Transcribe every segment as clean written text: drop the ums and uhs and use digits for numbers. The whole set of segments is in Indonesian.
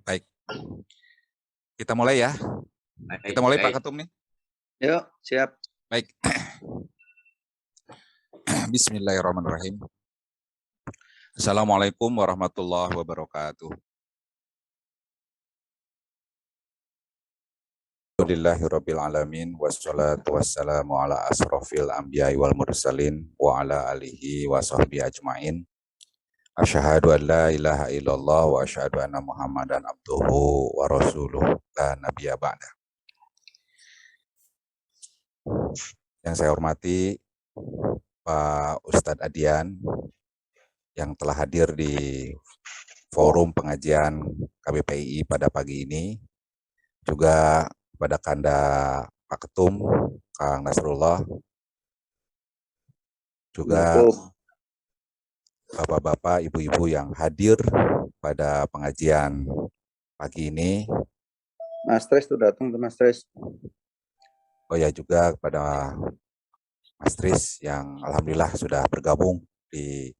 Baik, kita mulai ya. Kita mulai Pak Ketum nih. Yuk, siap. Baik. Bismillahirrahmanirrahim. Assalamualaikum warahmatullahi wabarakatuh. Alhamdulillahirabbil alamin wassalatu wassalamu ala asrofil anbiya'i wal mursalin wa ala alihi wa sahbihi ajmain. Asyhadu an la ilaha illallah wa asyhadu anna Muhammadan abduhu wa rasuluh la nabiyya ba'da. Yang saya hormati Pak Ustadz Adian yang telah hadir di forum pengajian KBPI pada pagi ini, juga kepada Kanda Pak Ketum, Kang Nasrullah, juga bapak-bapak, ibu-ibu yang hadir pada pengajian pagi ini. Mas Tris tuh datang tuh Mas Tris. Oh ya, juga kepada Mas Tris yang alhamdulillah sudah bergabung di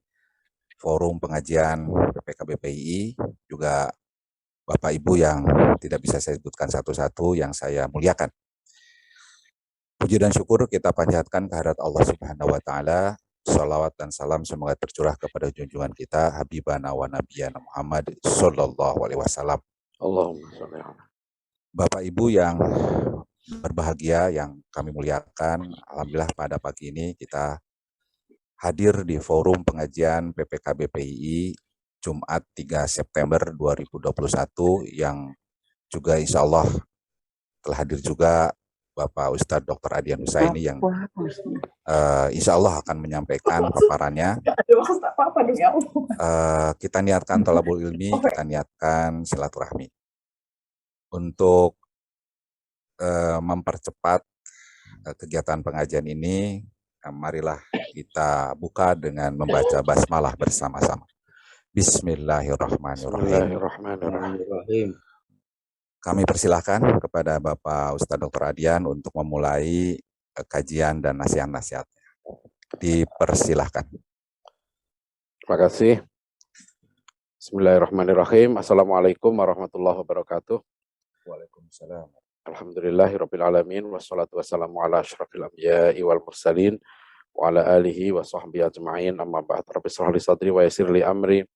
forum pengajian PPKBPI, juga Bapak Ibu yang tidak bisa saya sebutkan satu-satu yang saya muliakan. Puji dan syukur kita panjatkan kehadirat Allah Subhanahu wa taala. Shalawat dan salam semoga tercurah kepada junjungan kita Habibana wa Nabiyana Muhammad sallallahu alaihi wasallam. Allahumma sholli ala. Bapak Ibu yang berbahagia yang kami muliakan, alhamdulillah pada pagi ini kita hadir di forum pengajian PPKBPI Jumat 3 September 2021 yang juga insya Allah telah hadir juga Bapak Ustadz Dr. Adian Husaini yang insya Allah akan menyampaikan paparannya. Kita niatkan thalabul ilmi, kita niatkan silaturahmi. Untuk mempercepat kegiatan pengajian ini, marilah kita buka dengan membaca basmalah bersama-sama. Bismillahirrahmanirrahim. Kami persilahkan kepada Bapak Ustadz Dr. Adian untuk memulai kajian dan nasihat-nasihatnya. Dipersilahkan. Terima kasih. Bismillahirrahmanirrahim. Assalamualaikum warahmatullahi wabarakatuh. Waalaikumsalam. Alhamdulillahirabbil alamin wassalatu wassalamu ala asyrafil anbiya'i wal mursalin wa ala alihi wa sahbihi ajma'in. Amma ba'd. Rabbi shrah li sadri wa yassir li amri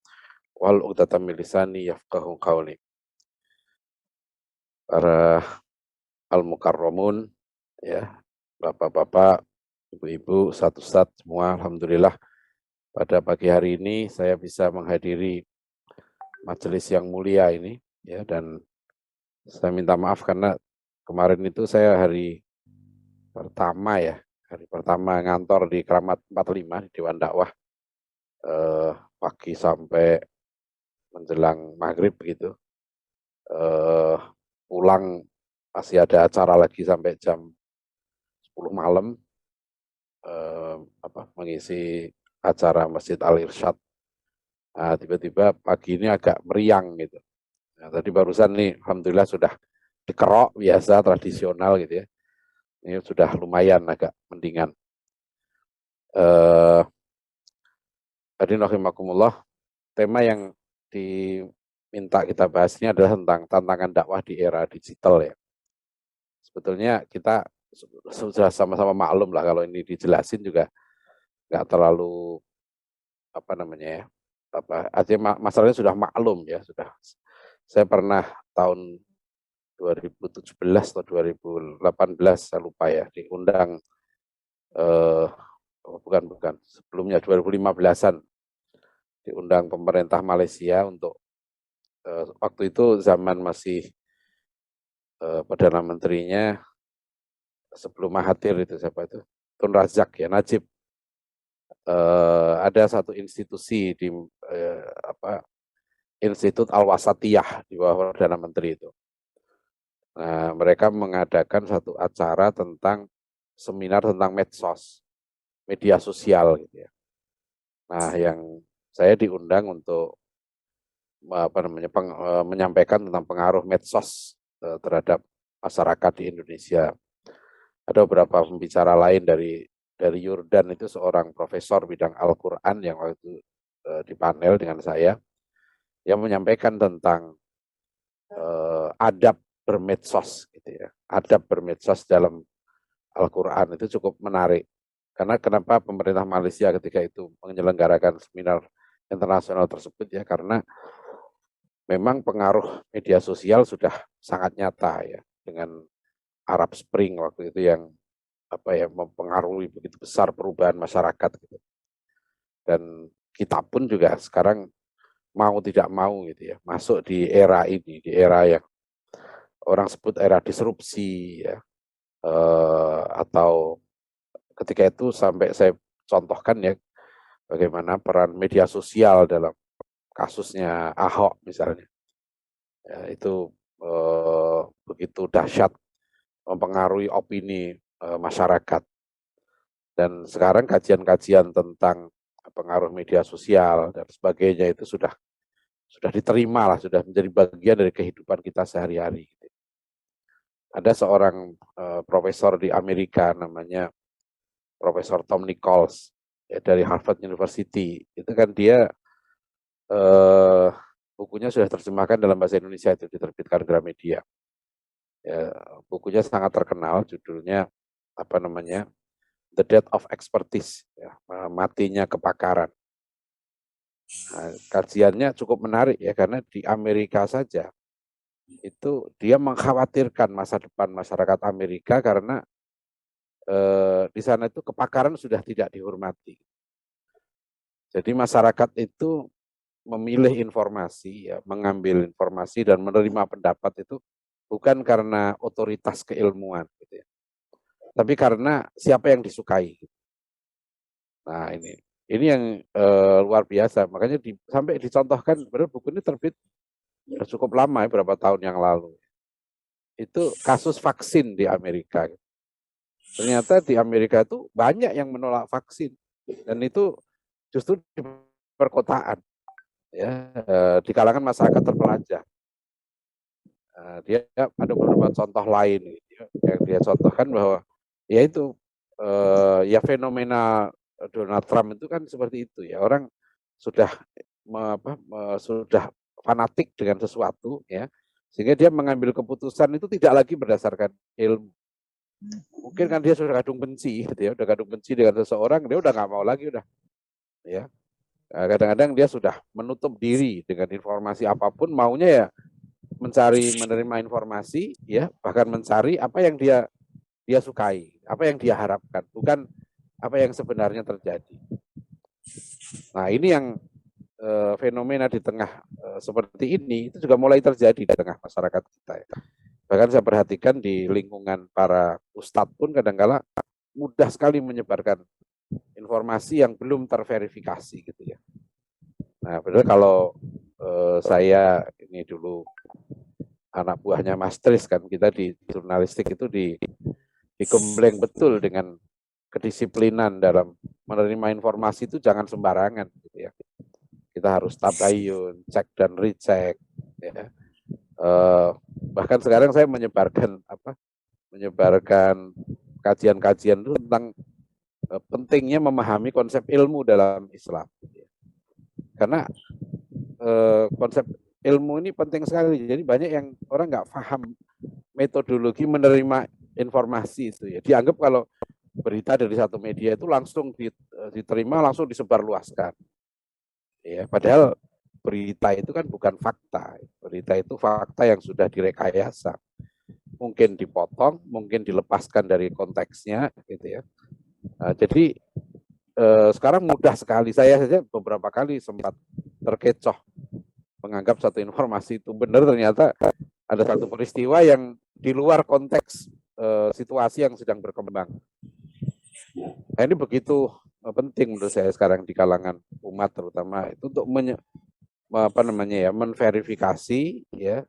wal 'uqdatam min lisani yafqahu qawli. Para al-mukarramun, ya, bapak-bapak, ibu-ibu, ustadz semua, alhamdulillah pada pagi hari ini saya bisa menghadiri majelis yang mulia ini, ya, dan saya minta maaf karena kemarin itu saya hari pertama ngantor di Kramat 45 di Dewan Dakwah, pagi sampai menjelang maghrib begitu. Pulang masih ada acara lagi sampai jam 10 malam, mengisi acara Masjid Al-Irsyad. Nah, tiba-tiba pagi ini agak meriang gitu. Nah, tadi barusan nih, alhamdulillah sudah dikerok biasa tradisional gitu ya. Ini sudah lumayan agak mendingan. Hadirin rahimakumullah, tema yang diminta kita bahas ini adalah tentang tantangan dakwah di era digital ya. Sebetulnya kita sudah sama-sama maklum lah, kalau ini dijelasin juga nggak terlalu artinya masalahnya sudah maklum ya, sudah. Saya pernah tahun 2017 atau 2018 saya lupa ya, diundang bukan sebelumnya 2015-an diundang pemerintah Malaysia untuk waktu itu zaman masih Perdana Menterinya sebelum Mahathir itu siapa itu, Tun Razak ya, Najib. Ada satu institusi di Institut Al-Wasatiyah di bawah Perdana Menteri itu. Nah, mereka mengadakan satu acara tentang seminar tentang medsos, media sosial gitu ya. Nah, yang saya diundang untuk menyampaikan tentang pengaruh medsos terhadap masyarakat di Indonesia. Ada beberapa pembicara lain dari Yordan, itu seorang profesor bidang Al-Quran yang waktu di panel dengan saya, yang menyampaikan tentang adab bermedsos gitu ya. Adab bermedsos dalam Al-Quran itu cukup menarik. Karena kenapa pemerintah Malaysia ketika itu menyelenggarakan seminar internasional tersebut ya, karena memang pengaruh media sosial sudah sangat nyata ya, dengan Arab Spring waktu itu yang mempengaruhi begitu besar perubahan masyarakat gitu. Dan kita pun juga sekarang mau tidak mau gitu ya, masuk di era ini, di era yang orang sebut era disrupsi ya, atau ketika itu sampai saya contohkan ya bagaimana peran media sosial dalam kasusnya Ahok misalnya, ya, itu begitu dahsyat mempengaruhi opini masyarakat. Dan sekarang kajian-kajian tentang pengaruh media sosial dan sebagainya itu sudah diterima lah, sudah menjadi bagian dari kehidupan kita sehari-hari. Ada seorang profesor di Amerika namanya Profesor Tom Nichols ya, dari Harvard University. Itu kan dia bukunya sudah terjemahkan dalam bahasa Indonesia, itu diterbitkan Gramedia. Ya, bukunya sangat terkenal, judulnya The Death of Expertise, ya, matinya kepakaran. Nah, kajiannya cukup menarik ya, karena di Amerika saja itu dia mengkhawatirkan masa depan masyarakat Amerika karena di sana itu kepakaran sudah tidak dihormati. Jadi masyarakat itu memilih informasi, ya, mengambil informasi dan menerima pendapat itu bukan karena otoritas keilmuan, gitu ya, tapi karena siapa yang disukai. Nah ini yang luar biasa. Makanya sampai dicontohkan, benar buku ini terbit cukup lama ya, berapa tahun yang lalu. Itu kasus vaksin di Amerika. Ternyata di Amerika itu banyak yang menolak vaksin, dan itu justru di perkotaan, ya, di kalangan masyarakat terpelajar. Dia ada beberapa contoh lain gitu, yang dia contohkan bahwa ya itu ya fenomena Donald Trump itu kan seperti itu ya, orang sudah sudah fanatik dengan sesuatu ya, sehingga dia mengambil keputusan itu tidak lagi berdasarkan ilmu. Mungkin kan dia sudah kadung benci gitu ya, udah kadung benci dengan seseorang, dia udah nggak mau lagi udah ya. Kadang-kadang dia sudah menutup diri dengan informasi apapun, maunya ya menerima informasi ya, bahkan mencari apa yang dia sukai, apa yang dia harapkan, bukan apa yang sebenarnya terjadi. Nah, ini yang fenomena di tengah seperti ini itu juga mulai terjadi di tengah masyarakat kita ya. Bahkan saya perhatikan di lingkungan para ustadz pun kadang-kala mudah sekali menyebarkan informasi yang belum terverifikasi gitu ya. Nah, padahal kalau saya ini dulu anak buahnya Mas Tris kan, kita di jurnalistik itu digembleng betul dengan kedisiplinan dalam menerima informasi itu jangan sembarangan gitu ya. Kita harus tabayun, cek dan recheck ya. Bahkan sekarang saya menyebarkan kajian-kajian itu tentang pentingnya memahami konsep ilmu dalam Islam. Karena konsep ilmu ini penting sekali. Jadi banyak yang orang nggak paham metodologi menerima informasi itu ya. Dianggap kalau berita dari satu media itu langsung diterima, langsung disebarluaskan. Ya, padahal berita itu kan bukan fakta. Berita itu fakta yang sudah direkayasa. Mungkin dipotong, mungkin dilepaskan dari konteksnya gitu ya. Nah, jadi sekarang mudah sekali, saya saja beberapa kali sempat terkecoh menganggap satu informasi itu benar, ternyata ada satu peristiwa yang di luar konteks situasi yang sedang berkembang. Nah, ini begitu penting menurut saya sekarang di kalangan umat terutama itu untuk menverifikasi ya,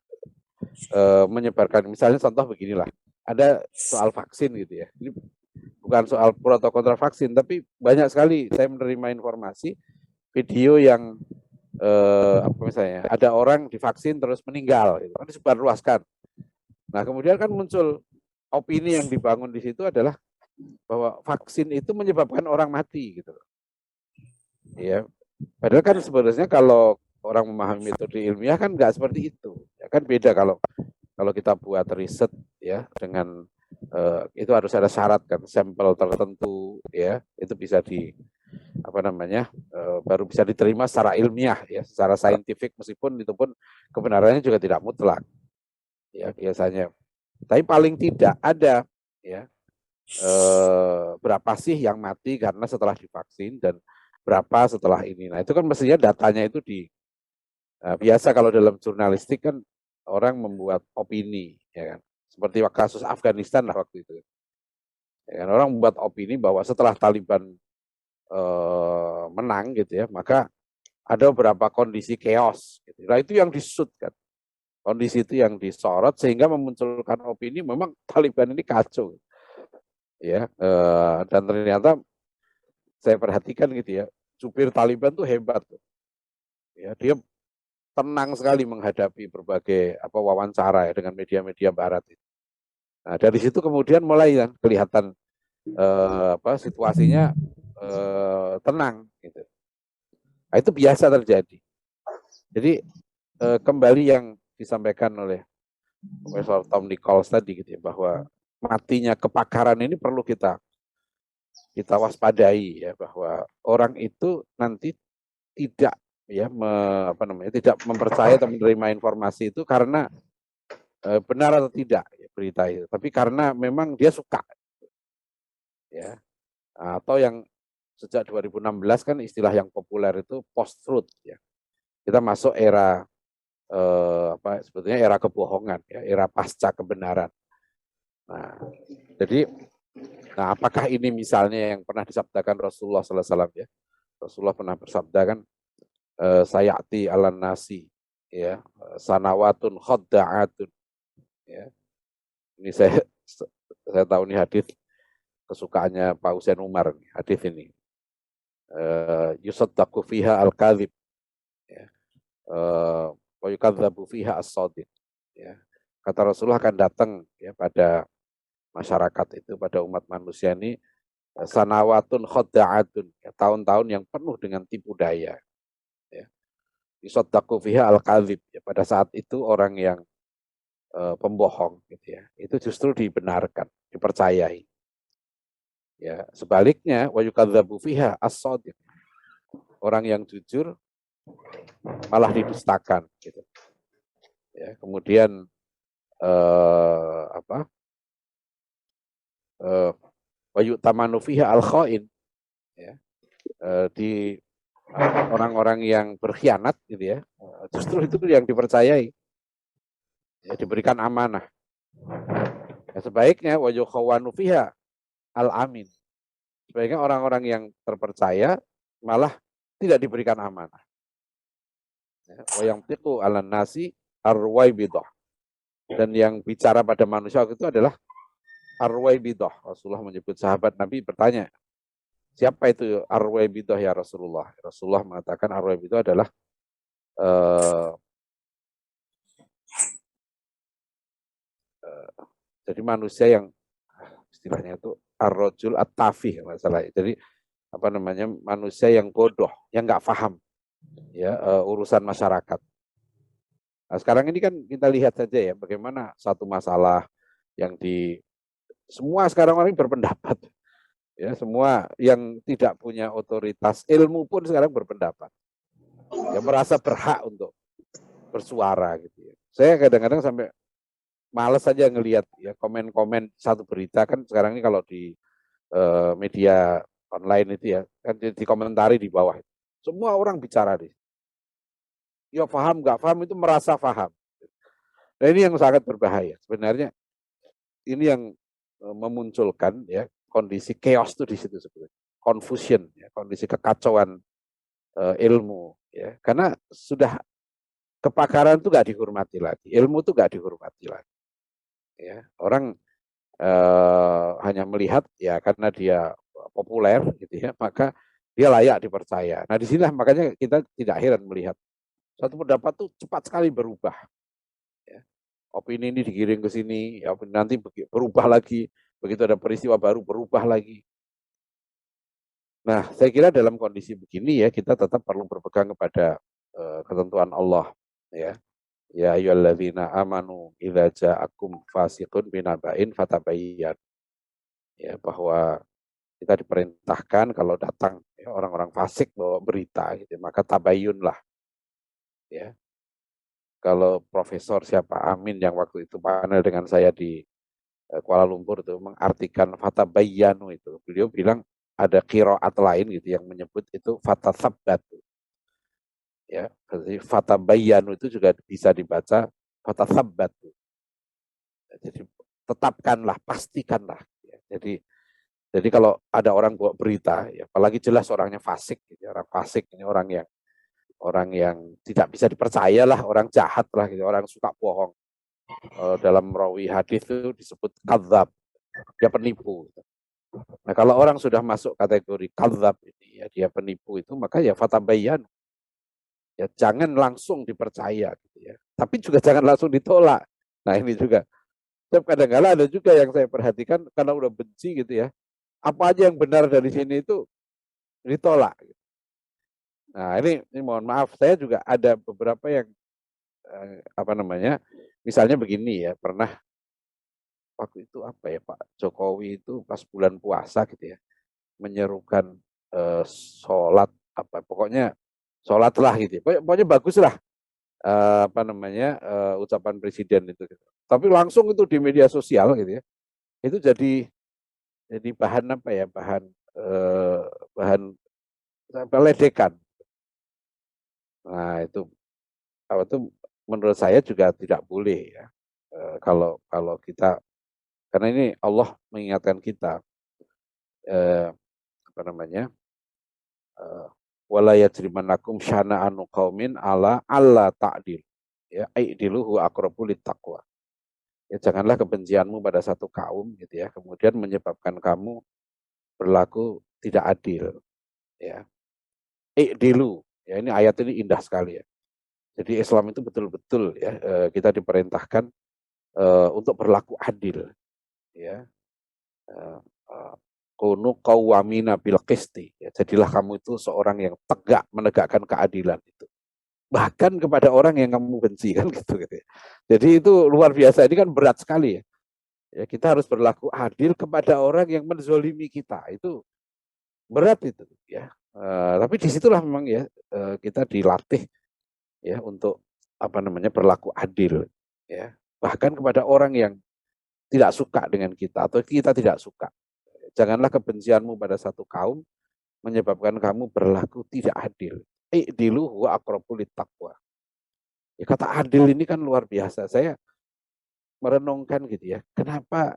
menyebarkan. Misalnya contoh beginilah, ada soal vaksin gitu ya. Ini bukan soal pro atau kontra vaksin, tapi banyak sekali saya menerima informasi video yang misalnya ada orang divaksin terus meninggal, itu kan disebarluaskan. Nah, kemudian kan muncul opini yang dibangun di situ adalah bahwa vaksin itu menyebabkan orang mati gitu. Ya, padahal kan sebenarnya kalau orang memahami metode ilmiah kan nggak seperti itu. Ya Kan beda kalau kita buat riset ya dengan itu harus ada syarat kan, sampel tertentu ya, itu bisa baru bisa diterima secara ilmiah ya, secara saintifik, meskipun itu pun kebenarannya juga tidak mutlak ya biasanya. Tapi paling tidak ada ya berapa sih yang mati karena setelah divaksin dan berapa setelah ini. Nah itu kan mestinya datanya itu biasa kalau dalam jurnalistik kan orang membuat opini ya kan, seperti kasus Afghanistan lah waktu itu ya kan, orang membuat opini bahwa setelah Taliban menang gitu ya, maka ada beberapa kondisi chaos gitu. Nah itu yang disut kan, kondisi itu yang disorot sehingga memunculkan opini memang Taliban ini kacau ya, dan ternyata saya perhatikan gitu ya, supir Taliban tuh hebat tuh. Ya, dia tenang sekali menghadapi berbagai wawancara ya, dengan media-media barat itu. Nah, dari situ kemudian mulai kan kelihatan situasinya tenang gitu. Nah, itu biasa terjadi. Jadi kembali yang disampaikan oleh Profesor Tom Nichols tadi gitu ya, bahwa matinya kepakaran ini perlu kita waspadai ya, bahwa orang itu nanti tidak tidak mempercayai atau menerima informasi itu karena benar atau tidak ya, berita itu, tapi karena memang dia suka ya, atau yang sejak 2016 kan istilah yang populer itu post truth ya, kita masuk era sebetulnya era kebohongan ya, era pasca kebenaran. Nah, jadi apakah ini misalnya yang pernah disabdakan Rasulullah SAW ya, Rasulullah pernah bersabda kan, sayati alan nasi ya, sanawatun khodda'atun ya. Ini saya tahu nih hadis kesukaannya Pak Hussein Umar, hadis ini. Yusaddaqu fiha al-kadhib ya. Wa yukadzabu fiha as-shadiq ya. Kata Rasulullah akan datang ya pada masyarakat itu, pada umat manusia ini, sanawatun khodda'atun ya, tahun-tahun yang penuh dengan tipu daya ya. Yusaddaqu fiha al-kadhib ya, pada saat itu orang yang pembohong gitu ya, itu justru dibenarkan, dipercayai. Ya, sebaliknya wa yukadzabu fiha as-shadiq. Orang yang jujur malah didustakan gitu. Ya, kemudian wa yu'tamanu fiha al-khain ya. Di orang-orang yang berkhianat gitu ya, justru itu yang dipercayai. Ya, diberikan amanah. Ya, sebaiknya wa yukhawanu fiha al-amin. Sebaiknya orang-orang yang terpercaya malah tidak diberikan amanah. Wa yang tiqu ala nasi arwaibidah. Dan yang bicara pada manusia itu adalah arwaibidah. Rasulullah menyebut, sahabat Nabi bertanya, siapa itu arwaibidah ya Rasulullah? Rasulullah mengatakan arwaibidah adalah jadi manusia yang istilahnya itu ar-rajul at-tafih masalah. Jadi manusia yang bodoh, yang nggak paham ya urusan masyarakat. Nah, sekarang ini kan kita lihat saja ya bagaimana satu masalah yang semua sekarang orang berpendapat ya, semua yang tidak punya otoritas ilmu pun sekarang berpendapat ya, merasa berhak untuk bersuara gitu ya. Saya kadang-kadang sampai males saja ngelihat ya komen-komen satu berita kan sekarang ini kalau di media online itu ya kan dikomentari di bawah, semua orang bicara di ya paham nggak paham itu merasa paham. Nah ini yang sangat berbahaya sebenarnya, ini yang memunculkan ya kondisi chaos itu di situ sebetulnya, confusion ya, kondisi kekacauan ilmu ya, karena sudah kepakaran itu nggak dihormati lagi, ilmu itu nggak dihormati lagi ya, orang hanya melihat ya karena dia populer gitu ya, maka dia layak dipercaya. Nah disinilah makanya kita tidak heran melihat suatu pendapat tuh cepat sekali berubah. Ya. Opini ini digiring ke sini, ya, nanti berubah lagi, begitu ada peristiwa baru berubah lagi. Nah saya kira dalam kondisi begini ya kita tetap perlu berpegang kepada ketentuan Allah ya. Ya ayyuhalladzina amanu idza ja'akum fasiqun binaba'in fatabayyan. Ya, bahwa kita diperintahkan kalau datang ya, orang-orang fasik bawa berita gitu, maka tabayyunlah ya. Kalau Profesor siapa Amin yang waktu itu panel dengan saya di Kuala Lumpur itu mengartikan fatabayyanu itu. Beliau bilang ada qiraat lain gitu yang menyebut itu fatasabbatu. Ya, jadi fatabayyanu itu juga bisa dibaca fatasabbatu. Jadi tetapkanlah, pastikanlah. Ya. Jadi kalau ada orang bawa berita, ya, apalagi jelas orangnya fasik, gitu. Orang fasik ini orang yang tidak bisa dipercaya lah, orang jahat lah, gitu. Orang suka bohong. Dalam rawi hadis itu disebut kadzab, dia penipu. Gitu. Nah kalau orang sudah masuk kategori kadzab ini, ya dia penipu itu, maka ya fatabayyan, ya jangan langsung dipercaya, gitu ya. Tapi juga jangan langsung ditolak. Nah ini juga. Kadang-kadang ada juga yang saya perhatikan karena udah benci gitu ya. Apa aja yang benar dari sini itu ditolak. Nah ini mohon maaf, saya juga ada beberapa yang apa namanya, misalnya begini ya, pernah waktu itu apa ya Pak Jokowi itu pas bulan puasa gitu ya, menyerukan sholat apa, pokoknya sholat lah gitu, pokoknya bagus lah apa namanya ucapan presiden itu. Gitu. Tapi langsung itu di media sosial gitu ya, itu jadi bahan apa ya, bahan ledekan. Nah itu apa tuh menurut saya juga tidak boleh ya. Kalau kita, karena ini Allah mengingatkan kita apa namanya, wala yajrimannakum syana'anu qaumin ala alla ta'dil, ya aidilu huwa aqrabu littaqwa. Ya janganlah kebencianmu pada satu kaum gitu ya, kemudian menyebabkan kamu berlaku tidak adil, ya. Aidilu, ya ini ayat ini indah sekali ya. Jadi Islam itu betul-betul ya kita diperintahkan untuk berlaku adil, ya. Kunu qawwamina bil qisti, ya, jadilah kamu itu seorang yang tegak menegakkan keadilan itu. Bahkan kepada orang yang kamu benci kan gitu. Jadi itu luar biasa, ini kan berat sekali ya. Ya kita harus berlaku adil kepada orang yang menzolimi kita, itu berat itu ya. Tapi disitulah memang ya kita dilatih ya untuk apa namanya berlaku adil ya. Bahkan kepada orang yang tidak suka dengan kita atau kita tidak suka. Janganlah kebencianmu pada satu kaum menyebabkan kamu berlaku tidak adil. I'dilu huwa aqrabu littaqwa. Ya, kata adil ini kan luar biasa. Saya merenungkan gitu ya. Kenapa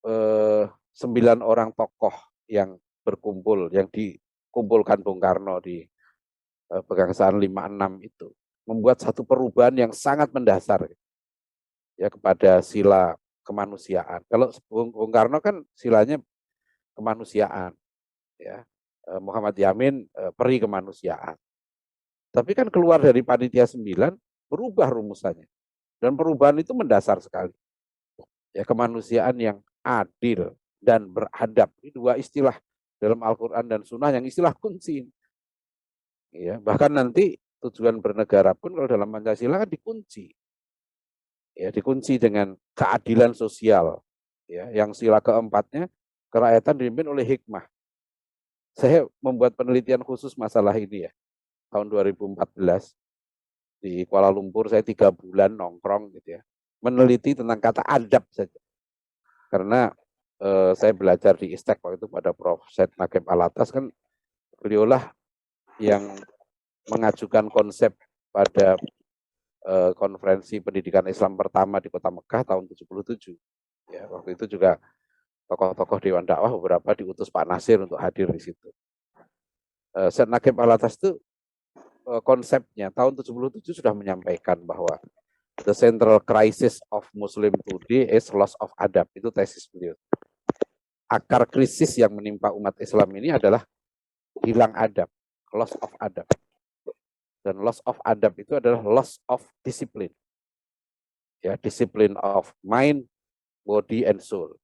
9 orang tokoh yang berkumpul, yang dikumpulkan Bung Karno di Pegangsaan 56 itu membuat satu perubahan yang sangat mendasar ya kepada sila kemanusiaan. Kalau Bung Karno kan silanya kemanusiaan, ya. Muhammad Yamin peri kemanusiaan. Tapi kan keluar dari panitia 9 berubah rumusannya. Dan perubahan itu mendasar sekali. Ya kemanusiaan yang adil dan beradab. Ini dua istilah dalam Al-Qur'an dan Sunnah yang istilah kunci. Ya, bahkan nanti tujuan bernegara pun kalau dalam Pancasila kan dikunci. Ya, dikunci dengan keadilan sosial. Ya, yang sila keempatnya kerakyatan dipimpin oleh hikmah. Saya membuat penelitian khusus masalah ini ya. Tahun 2014 di Kuala Lumpur saya 3 bulan nongkrong gitu ya. Meneliti tentang kata adab saja. Karena saya belajar di ISTEK waktu itu pada Prof. Said Naqib Alatas kan beliaulah yang mengajukan konsep pada konferensi pendidikan Islam pertama di Kota Mekah tahun 77. Ya, waktu itu juga tokoh-tokoh Dewan Dakwah beberapa diutus Pak Nasir untuk hadir di situ. Said Naqib Alatas itu konsepnya tahun 77 sudah menyampaikan bahwa the central crisis of Muslim today is loss of adab. Itu tesis beliau. Akar krisis yang menimpa umat Islam ini adalah hilang adab, loss of adab. Dan loss of adab itu adalah loss of discipline. Ya, discipline of mind, body, and soul.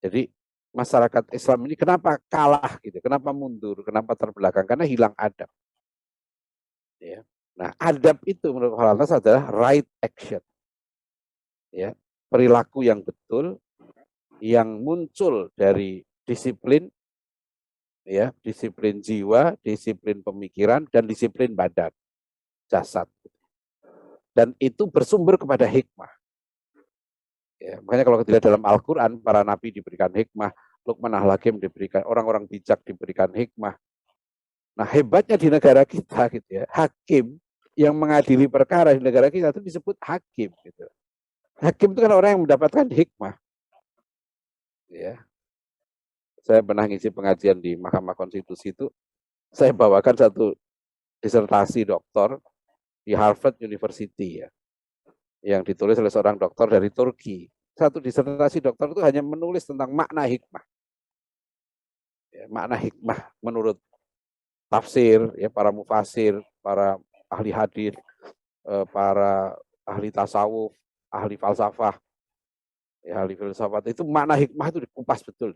Jadi masyarakat Islam ini kenapa kalah gitu, kenapa mundur, kenapa terbelakang? Karena hilang adab. Ya. Nah, adab itu menurut Fakultas adalah right action. Ya, perilaku yang betul yang muncul dari disiplin, ya, disiplin jiwa, disiplin pemikiran, dan disiplin badan, jasad. Dan itu bersumber kepada hikmah. Ya, makanya kalau tidak dalam Al-Quran, para nabi diberikan hikmah, Luqman Al-Hakim diberikan, orang-orang bijak diberikan hikmah. Nah, hebatnya di negara kita gitu ya, hakim yang mengadili perkara di negara kita itu disebut hakim gitu. Hakim itu kan orang yang mendapatkan hikmah. Ya. Saya pernah ngisi pengajian di Mahkamah Konstitusi itu, saya bawakan satu disertasi doktor di Harvard University ya, yang ditulis oleh seorang dokter dari Turki. Satu disertasi dokter itu hanya menulis tentang makna hikmah. Ya, makna hikmah menurut tafsir, ya, para mufasir, para ahli hadis, para ahli tasawuf, ahli falsafah, ya, ahli filsafat, itu makna hikmah itu dikupas betul.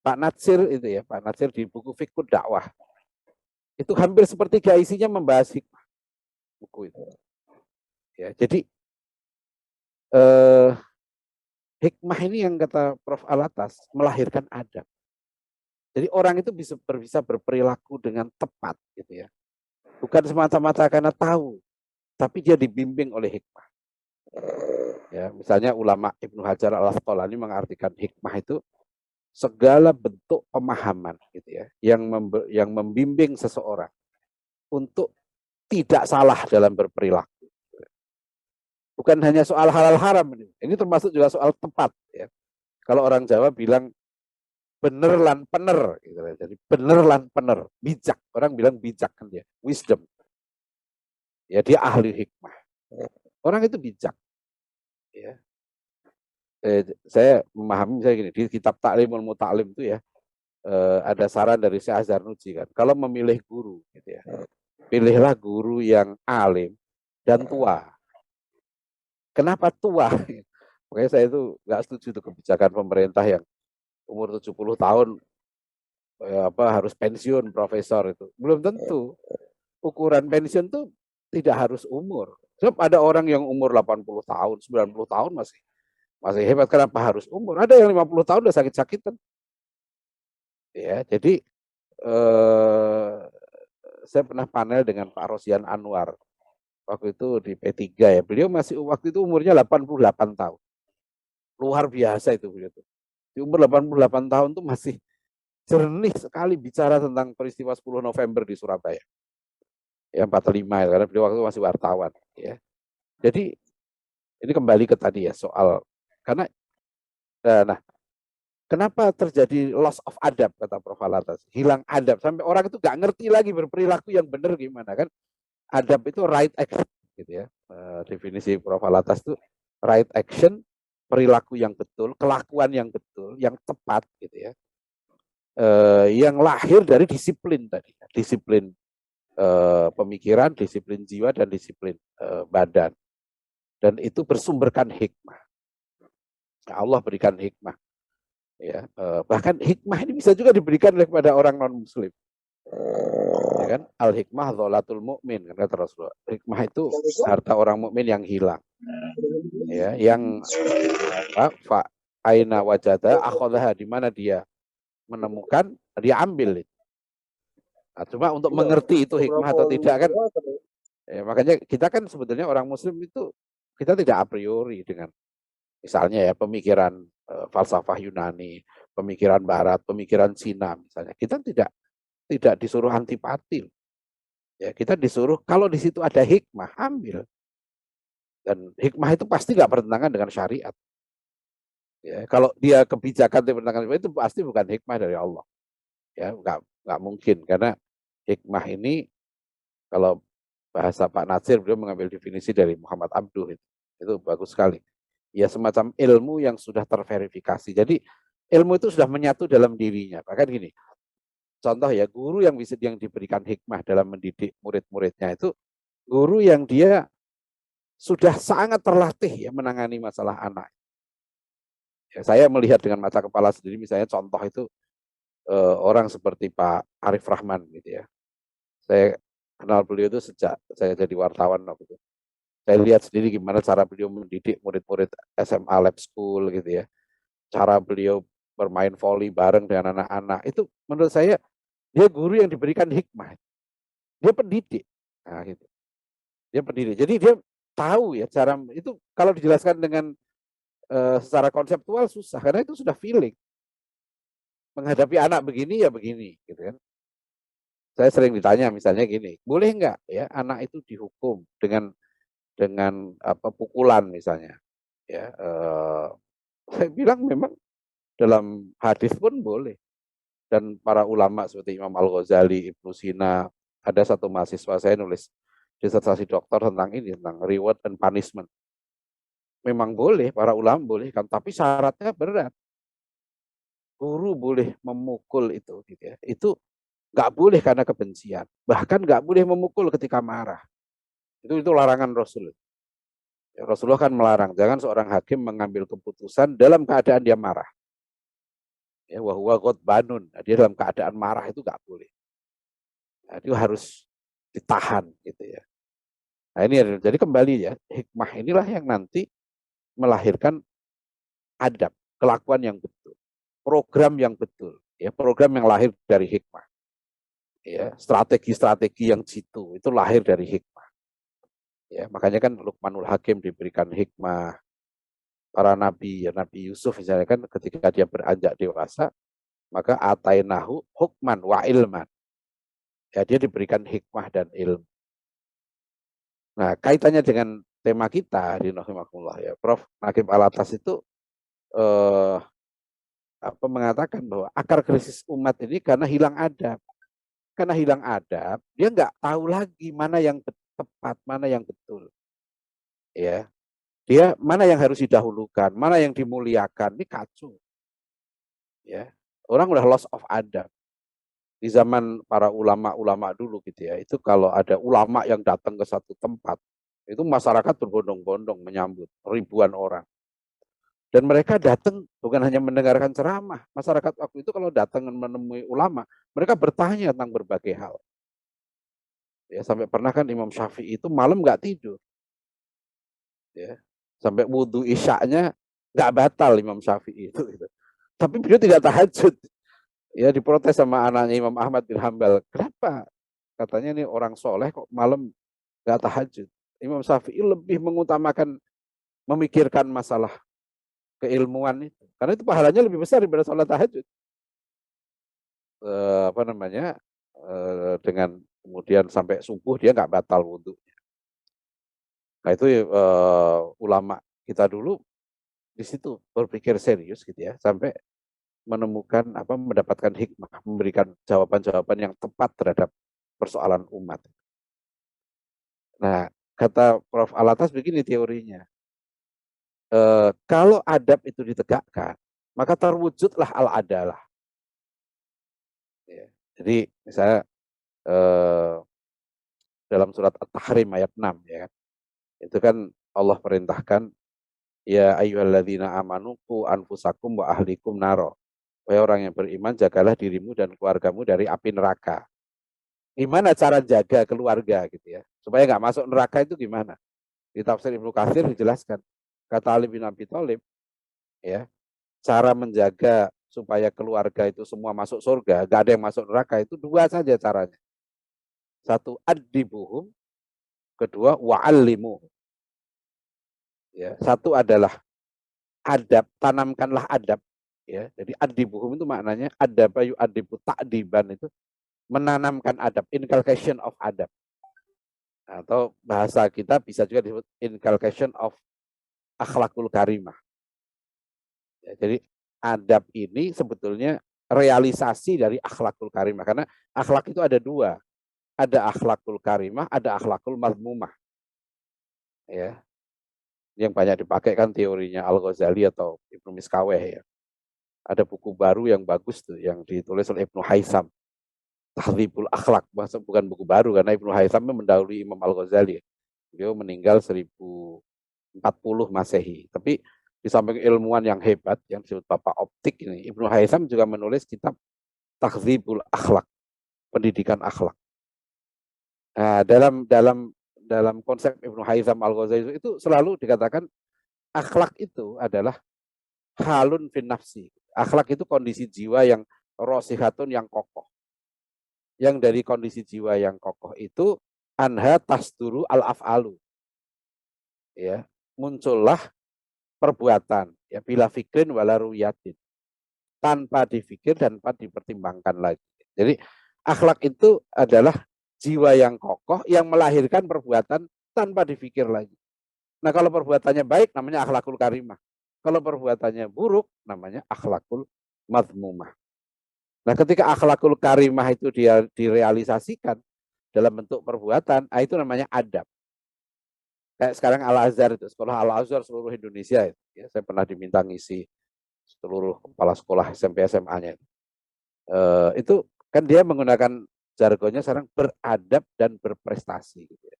Pak Natsir itu ya, Pak Natsir di buku Fiqh Dakwah, itu hampir sepertiga isinya membahas hikmah buku itu. Ya, jadi hikmah ini yang kata Prof. Alatas melahirkan adab. Jadi orang itu bisa berperilaku dengan tepat gitu ya. Bukan semata-mata karena tahu, tapi dia dibimbing oleh hikmah. Ya, misalnya ulama Ibnu Hajar Al-Asqalani mengartikan hikmah itu segala bentuk pemahaman gitu ya, yang membimbing seseorang untuk tidak salah dalam berperilaku. Bukan hanya soal halal haram ini termasuk juga soal tepat ya. Kalau orang Jawa bilang bener lan pener gitu. Jadi bener lan pener, bijak. Orang bilang bijak kan dia, wisdom. Ya dia ahli hikmah. Orang itu bijak. Ya. Saya memahami misalnya gini, di kitab Ta'limul Muta'lim itu ya, ada saran dari Syekh Azhar Nuji kan, kalau memilih guru gitu ya, pilihlah guru yang alim dan tua. Kenapa tua? Makanya saya itu nggak setuju itu kebijakan pemerintah yang umur 70 tahun harus pensiun profesor itu. Belum tentu. Ukuran pensiun itu tidak harus umur. Sebab ada orang yang umur 80 tahun, 90 tahun masih hebat. Kenapa harus umur? Ada yang 50 tahun udah sakit-sakitan. Ya, jadi saya pernah panel dengan Pak Rosian Anwar. Waktu itu di P3 ya. Beliau masih waktu itu umurnya 88 tahun. Luar biasa itu beliau tuh. Di umur 88 tahun tuh masih jernih sekali bicara tentang peristiwa 10 November di Surabaya. Ya 45 ya, karena beliau waktu itu masih wartawan ya. Jadi ini kembali ke tadi ya soal karena nah kenapa terjadi loss of adab kata Prof. Alatas, hilang adab sampai orang itu nggak ngerti lagi berperilaku yang benar gimana kan. Adab itu right action gitu ya. Definisi Prof. Alatas itu right action, perilaku yang betul, kelakuan yang betul, yang tepat gitu ya. Yang lahir dari disiplin tadi, disiplin pemikiran, disiplin jiwa, dan disiplin badan. Dan itu bersumberkan hikmah. Nah, Allah berikan hikmah. Ya, bahkan hikmah ini bisa juga diberikan kepada orang non-muslim. Ya kan? Al-hikmah dholatul mu'min, kata Rasulullah. Hikmah itu harta orang mukmin yang hilang. Ya, yang aina wajada akhadha, di mana dia menemukan, dia ambil. Nah, cuma untuk mengerti itu hikmah atau tidak kan, ya, makanya kita kan sebetulnya orang muslim itu kita tidak a priori dengan misalnya ya pemikiran falsafah Yunani, pemikiran Barat, pemikiran Cina misalnya. Kita tidak disuruh antipati. Ya, kita disuruh kalau di situ ada hikmah, ambil. Dan hikmah itu pasti nggak bertentangan dengan syariat. Ya, kalau dia kebijakan bertentangan itu pasti bukan hikmah dari Allah. Ya, nggak mungkin karena hikmah ini kalau bahasa Pak Natsir beliau mengambil definisi dari Muhammad Abduh itu bagus sekali. Ya semacam ilmu yang sudah terverifikasi. Jadi ilmu itu sudah menyatu dalam dirinya. Bahkan gini, contoh ya guru yang diberikan hikmah dalam mendidik murid-muridnya itu guru yang dia sudah sangat terlatih ya menangani masalah anak. Ya, saya melihat dengan mata kepala sendiri misalnya contoh itu orang seperti Pak Arif Rahman gitu ya. Saya kenal beliau itu sejak saya jadi wartawan waktu itu. Saya lihat sendiri gimana cara beliau mendidik murid-murid SMA Lab School gitu ya. Cara beliau bermain voli bareng dengan anak-anak. Itu menurut saya dia guru yang diberikan hikmah. Dia pendidik. Nah, gitu. Dia pendidik. Jadi dia tahu ya cara itu kalau dijelaskan dengan secara konseptual susah karena itu sudah feeling. Menghadapi anak begini ya begini gitu kan. Saya sering ditanya misalnya gini, boleh nggak ya anak itu dihukum dengan apa pukulan misalnya ya saya bilang memang dalam hadis pun boleh dan para ulama seperti Imam Al-Ghazali, Ibnu Sina, ada satu mahasiswa saya nulis disertasi doktor tentang ini tentang reward and punishment. Memang boleh para ulama boleh kan, tapi syaratnya berat. Guru boleh memukul itu gitu ya. Itu nggak boleh karena kebencian, bahkan nggak boleh memukul ketika marah. Itu larangan Rasul. Ya, Rasulullah kan melarang, jangan seorang hakim mengambil keputusan dalam keadaan dia marah. Ya, wahwa ghadbanun. Nah, dia dalam keadaan marah itu nggak boleh. Nah, itu harus ditahan gitu ya. Nah ini jadi kembali ya, hikmah inilah yang nanti melahirkan adab, kelakuan yang betul, program yang betul, ya program yang lahir dari hikmah. Ya, strategi-strategi yang jitu itu lahir dari hikmah. Ya, makanya kan Luqmanul Hakim diberikan hikmah. Para nabi, ya Nabi Yusuf misalnya kan ketika dia beranjak dewasa, maka atainahu hukman wa ilman. Ya, dia diberikan hikmah dan ilmu. Nah, kaitannya dengan tema kita di Nahimakumullah ya, Prof. Naqib Alatas itu mengatakan bahwa akar krisis umat ini karena hilang adab. Karena hilang adab, dia nggak tahu lagi mana yang tepat, mana yang betul. Ya, dia mana yang harus didahulukan, mana yang dimuliakan, ini kacau. Ya, orang udah loss of adab. Di zaman para ulama-ulama dulu gitu ya, itu kalau ada ulama yang datang ke satu tempat, itu masyarakat berbondong-bondong menyambut ribuan orang. Dan mereka datang bukan hanya mendengarkan ceramah. Masyarakat waktu itu kalau datang menemui ulama, mereka bertanya tentang berbagai hal. Ya, sampai pernah kan Imam Syafi'i itu malam nggak tidur. Ya, sampai wudhu isyaknya nggak batal Imam Syafi'i itu. Gitu. Tapi beliau tidak tahajud. Ya diprotes sama anaknya Imam Ahmad bin Hambal. Kenapa? Katanya ini orang soleh kok malam nggak tahajud. Imam Syafi'i lebih mengutamakan memikirkan masalah keilmuan itu. Karena itu pahalanya lebih besar daripada sholat tahajud. Dengan kemudian sampai subuh dia nggak batal wudhu. Nah itu ulama kita dulu di situ berpikir serius gitu ya sampai menemukan mendapatkan hikmah, memberikan jawaban-jawaban yang tepat terhadap persoalan umat. Nah kata Prof. Alatas begini teorinya, kalau adab itu ditegakkan maka terwujudlah al-adalah. Ya. Jadi misalnya dalam surat At-Tahrim ayat 6 ya kan. Itu kan Allah perintahkan ya ayyuhalladzina amanu qu anfusakum wa ahlikum naro. Wahai orang yang beriman jagalah dirimu dan keluargamu dari api neraka. Gimana cara jaga keluarga gitu ya supaya nggak masuk neraka itu gimana? Di tafsir Ibnu Katsir dijelaskan. Kata Ali bin Abi Thalib ya, cara menjaga supaya keluarga itu semua masuk surga, gak ada yang masuk neraka itu dua saja caranya. Satu adibuhum, kedua wa'allimu. Ya, satu adalah adab, tanamkanlah adab. Ya, jadi adibuhum itu maknanya adabayu adibu ta'diban itu menanamkan adab, inculcation of adab. Atau bahasa kita bisa juga disebut inculcation of akhlakul karimah. Ya, jadi adab ini sebetulnya realisasi dari akhlakul karimah. Karena akhlak itu ada dua. Ada akhlakul karimah, ada akhlakul mazmumah. Ya. Yang banyak dipakai kan teorinya Al-Ghazali atau Ibnu Miskaweh ya. Ada buku baru yang bagus tuh yang ditulis oleh Ibnu Haitham. Tahdzibul Akhlak, bukan buku baru karena Ibnu Haitham mendahului Imam Al-Ghazali. Beliau meninggal 1040 Masehi. Tapi di samping ilmuwan yang hebat yang disebut Bapak Optik ini, Ibnu Haitham juga menulis kitab Tahdzibul Akhlak, pendidikan akhlak. Nah, dalam konsep Ibnu Haytham Al-Ghazali itu selalu dikatakan akhlak itu adalah halun fin nafsi. Akhlak itu kondisi jiwa yang rosihatun, yang kokoh. Yang dari kondisi jiwa yang kokoh itu anha tasduru al-af'alu. Ya, muncullah perbuatan ya bila fikrin wala ruyatin, tanpa difikir dan tanpa dipertimbangkan lagi. Jadi akhlak itu adalah jiwa yang kokoh yang melahirkan perbuatan tanpa dipikir lagi. Nah, kalau perbuatannya baik namanya akhlakul karimah. Kalau perbuatannya buruk namanya akhlakul madmumah. Nah, ketika akhlakul karimah itu dia direalisasikan dalam bentuk perbuatan, itu namanya adab. Kayak sekarang Al-Azhar itu, sekolah Al-Azhar seluruh Indonesia itu. Ya, saya pernah diminta ngisi seluruh kepala sekolah SMP SMA-nya. Itu kan dia menggunakan jargonnya sekarang beradab dan berprestasi. Gitu ya.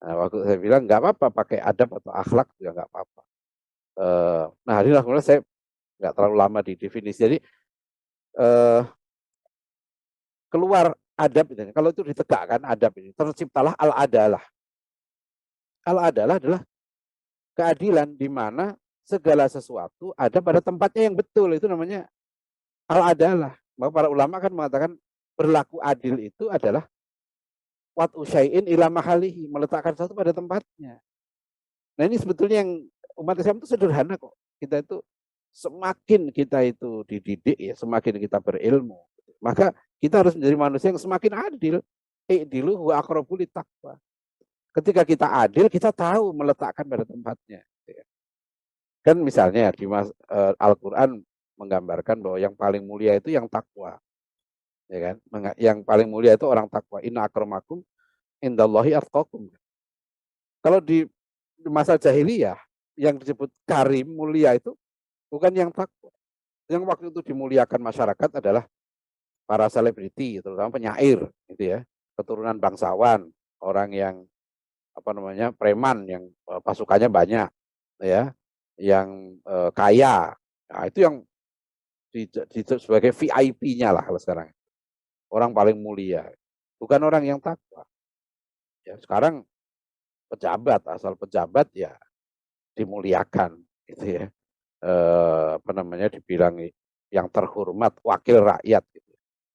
Nah, waktu saya bilang nggak apa-apa pakai adab atau akhlak juga nggak apa-apa. Nah, hari ini saya nggak terlalu lama di definisi. Jadi keluar adab itu. Kalau itu ditegakkan adab ini, terciptalah al-adalah. Al-adalah adalah keadilan di mana segala sesuatu ada pada tempatnya yang betul. Itu namanya al-adalah. Maka para ulama kan mengatakan berlaku adil itu adalah wat usyai'in ila mahalihi, meletakkan sesuatu pada tempatnya. Nah, ini sebetulnya yang umat Islam itu sederhana kok. Kita itu semakin kita itu dididik ya, semakin kita berilmu, maka kita harus menjadi manusia yang semakin adil. I'dilu huwa aqrabu littaqwa. Ketika kita adil, kita tahu meletakkan pada tempatnya. Kan misalnya di Al-Quran menggambarkan bahwa yang paling mulia itu yang takwa. Ya kan? Yang paling mulia itu orang takwa. Inna akramakum indallahi atqakum. Kalau di masa jahiliyah yang disebut karim, mulia itu bukan yang takwa. Yang waktu itu dimuliakan masyarakat adalah para selebriti, terutama penyair, gitu ya, keturunan bangsawan, orang yang preman, yang pasukannya banyak, ya, yang kaya. Nah, itu yang sebagai VIP-nya lah kalau sekarang. Orang paling mulia, bukan orang yang takwa. Ya, sekarang pejabat, asal pejabat ya dimuliakan, gitu ya. Dibilang yang terhormat, wakil rakyat. Gitu.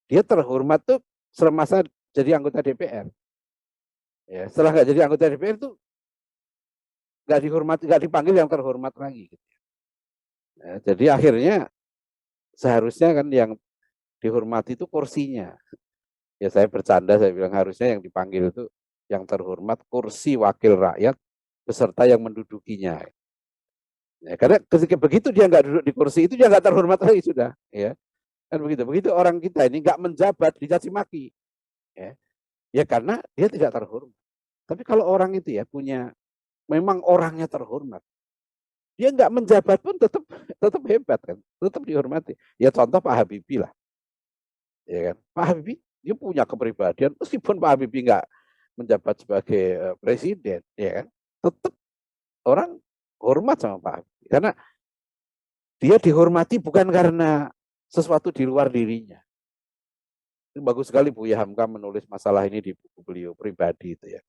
Dia terhormat tuh semasa jadi anggota DPR. Ya, setelah nggak jadi anggota DPR tuh nggak dihormati, nggak dipanggil yang terhormat lagi. Gitu. Ya, jadi akhirnya seharusnya kan yang dihormati itu kursinya. Ya saya bercanda, saya bilang harusnya yang dipanggil itu yang terhormat kursi wakil rakyat beserta yang mendudukinya. Ya, karena ketika begitu dia nggak duduk di kursi itu dia nggak terhormat lagi sudah. Ya, kan begitu orang kita ini nggak menjabat dicaci maki. Ya karena dia tidak terhormat. Tapi kalau orang itu ya punya memang orangnya terhormat, dia nggak menjabat pun tetap hebat kan, tetap dihormati. Ya contoh Pak Habibie lah, ya kan. Pak Habibie dia punya kepribadian meskipun Pak Habibie nggak menjabat sebagai presiden, ya kan, tetap orang hormat sama Pak Habibie karena dia dihormati bukan karena sesuatu di luar dirinya. Ini bagus sekali Buya Hamka menulis masalah ini di buku beliau pribadi itu ya.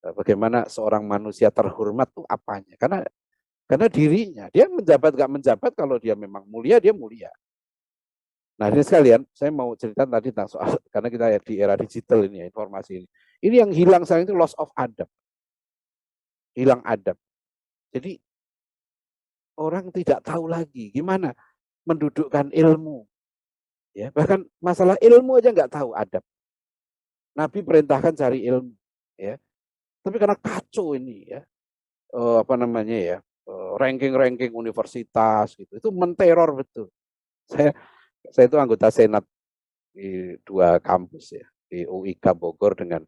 Bagaimana seorang manusia terhormat itu apanya? Karena dirinya, dia menjabat gak menjabat, kalau dia memang mulia, dia mulia. Nah ini sekalian, saya mau cerita tadi tentang soal, karena kita ya di era digital ini ya, informasi ini. Ini yang hilang sekarang itu loss of adab. Hilang adab. Jadi orang tidak tahu lagi gimana mendudukkan ilmu. Ya, bahkan masalah ilmu aja nggak tahu adab. Nabi perintahkan cari ilmu. Ya. Tapi karena kacau ini ya, ranking-ranking universitas gitu, itu menteror betul. Saya itu anggota senat di 2 kampus ya, di UIK Bogor dengan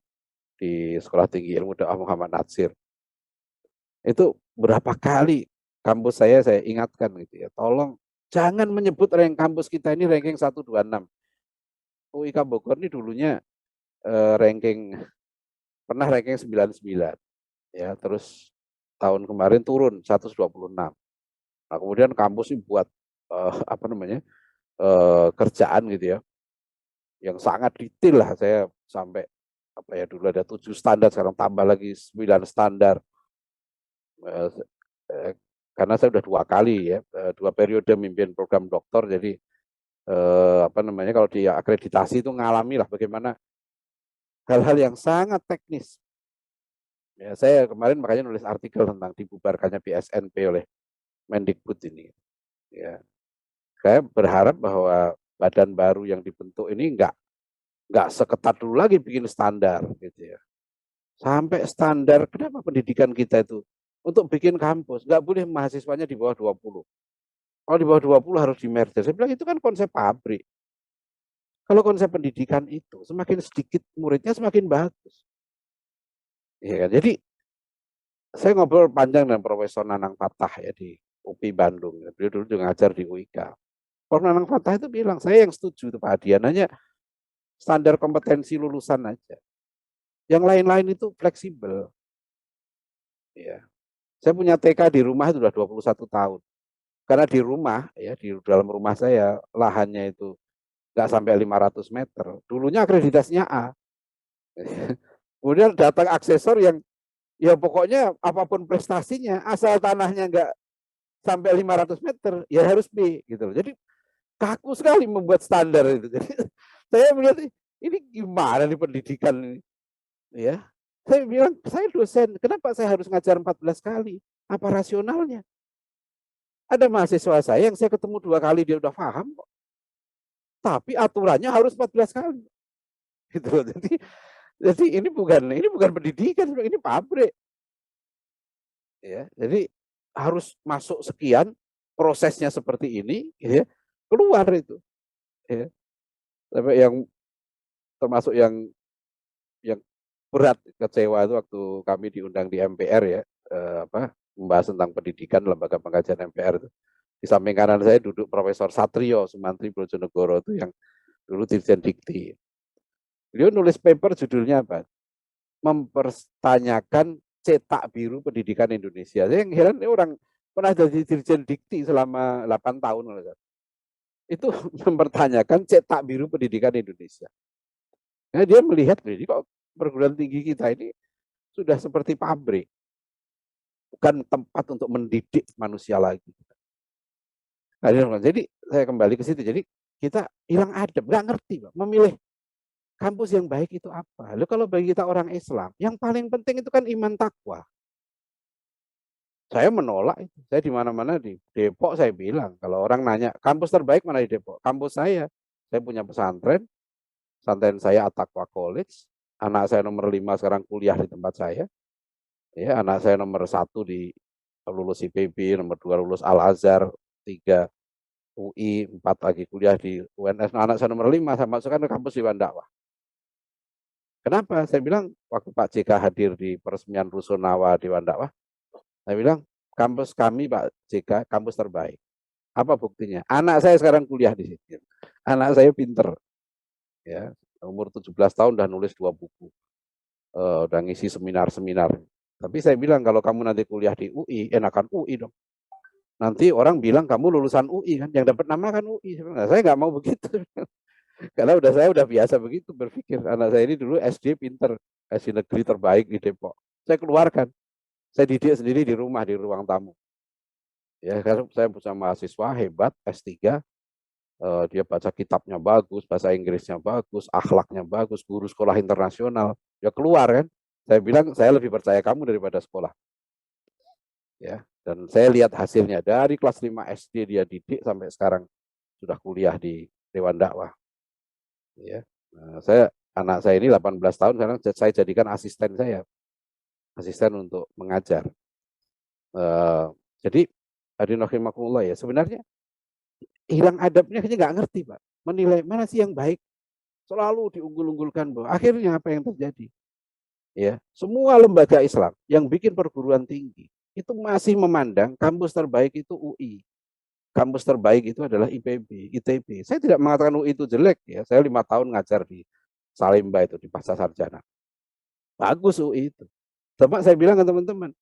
di Sekolah Tinggi Ilmu Dakwah Muhammad Natsir. Itu berapa kali kampus saya ingatkan gitu ya, tolong jangan menyebut kampus kita ini ranking 126. UIK Bogor ini dulunya pernah ranking 99 ya, terus tahun kemarin turun 126. Nah, kemudian kampus ini buat kerjaan gitu ya, yang sangat detail lah, saya sampai apa ya, dulu ada 7 standar, sekarang tambah lagi 9 standar. Karena saya sudah 2 kali ya, 2 periode mimpin program doktor, jadi apa namanya, kalau di akreditasi itu ngalami lah bagaimana hal-hal yang sangat teknis. Ya, saya kemarin makanya nulis artikel tentang dibubarkannya BSNP oleh Mendikbud ini. Ya, saya berharap bahwa badan baru yang dibentuk ini nggak seketat dulu lagi bikin standar gitu ya. Sampai standar, kenapa pendidikan kita itu untuk bikin kampus nggak boleh mahasiswanya di bawah 20. Kalau di bawah 20 harus di merger. Saya bilang itu kan konsep pabrik. Kalau konsep pendidikan itu semakin sedikit muridnya semakin bagus. Ya kan? Jadi saya ngobrol panjang dengan Profesor Nanang Fatah ya di UPI Bandung. Beliau dulu juga ngajar di UIK. Prof Nanang Fatah itu bilang, saya yang setuju itu Pak Adian, hanya standar kompetensi lulusan aja. Yang lain-lain itu fleksibel. Ya. Saya punya TK di rumah itu sudah 21 tahun. Karena di rumah, ya di dalam rumah saya, lahannya itu nggak sampai 500 meter. Dulunya akreditasinya A. Kemudian datang aksesor yang ya pokoknya apapun prestasinya, asal tanahnya nggak sampai 500 meter, ya harus B. Gitu. Jadi kaku sekali membuat standar itu. Jadi saya melihat ini gimana nih pendidikan ini. Ya, saya bilang, saya dosen, kenapa saya harus ngajar 14 kali? Apa rasionalnya? Ada mahasiswa saya yang saya ketemu 2 kali dia udah paham kok. Tapi aturannya harus 14 kali. Gitu. Jadi ini bukan pendidikan, ini pabrik. Ya, jadi harus masuk sekian, prosesnya seperti ini, ya, keluar itu. Ya. Sampai yang termasuk yang berat kecewa itu waktu kami diundang di MPR ya, membahas tentang pendidikan lembaga pengkajian MPR itu. Di samping kanan saya duduk Profesor Satrio Sumantri Brojonegoro itu yang dulu Dirjen Dikti. Beliau nulis paper judulnya apa? Mempertanyakan cetak biru pendidikan Indonesia. Saya yang heran ini orang pernah jadi Dirjen Dikti selama 8 tahun. Itu mempertanyakan cetak biru pendidikan Indonesia. Nah, dia melihat ini kok perguruan tinggi kita ini sudah seperti pabrik. Bukan tempat untuk mendidik manusia lagi. Nah, jadi saya kembali ke situ. Jadi kita hilang adab, nggak ngerti, Pak, memilih kampus yang baik itu apa. Lalu kalau bagi kita orang Islam, yang paling penting itu kan iman takwa. Saya menolak itu. Saya di mana-mana di Depok saya bilang, kalau orang nanya kampus terbaik mana di Depok, kampus saya punya pesantren saya At-Taqwa College, anak saya nomor 5 sekarang kuliah di tempat saya. Ya, anak saya nomor 1 di lulus IPB, nomor 2 lulus Al-Azhar, 3 UI, 4 lagi kuliah di UNS. Nah, anak saya nomor 5 saya masukkan ke kampus di Wandakwah. Kenapa? Saya bilang waktu Pak JK hadir di peresmian Rusunawa di Wandakwah, saya bilang kampus kami Pak JK kampus terbaik. Apa buktinya? Anak saya sekarang kuliah di sini. Anak saya pinter. Ya, umur 17 tahun udah nulis 2 buku. Udah ngisi seminar-seminar. Tapi saya bilang kalau kamu nanti kuliah di UI, enakan UI dong. Nanti orang bilang kamu lulusan UI kan, yang dapat nama kan UI. Nah, saya nggak mau begitu. Karena saya udah biasa begitu berpikir. Anak saya ini dulu SD pinter, SD negeri terbaik di Depok. Saya keluarkan. Saya didik sendiri di rumah, di ruang tamu. Ya, karena saya punya mahasiswa hebat, S3, dia baca kitabnya bagus, bahasa Inggrisnya bagus, akhlaknya bagus, guru sekolah internasional. Ya keluar kan. Saya bilang saya lebih percaya kamu daripada sekolah. Ya, dan saya lihat hasilnya dari kelas 5 SD dia didik sampai sekarang sudah kuliah di Dewan Dakwah. Ya. Nah, anak saya ini 18 tahun sekarang saya jadikan asisten saya. Asisten untuk mengajar. Jadi hadirin rahimakumullah ya, sebenarnya hilang adabnya kayaknya nggak ngerti, Pak. Menilai mana sih yang baik. Selalu diunggul-unggulkan, bahwa akhirnya apa yang terjadi? Ya, semua lembaga Islam yang bikin perguruan tinggi itu masih memandang kampus terbaik itu UI. Kampus terbaik itu adalah IPB, ITB. Saya tidak mengatakan UI itu jelek ya. Saya 5 tahun ngajar di Salimba itu di Pasca Sarjana. Bagus UI itu. Coba saya bilang ke teman-teman,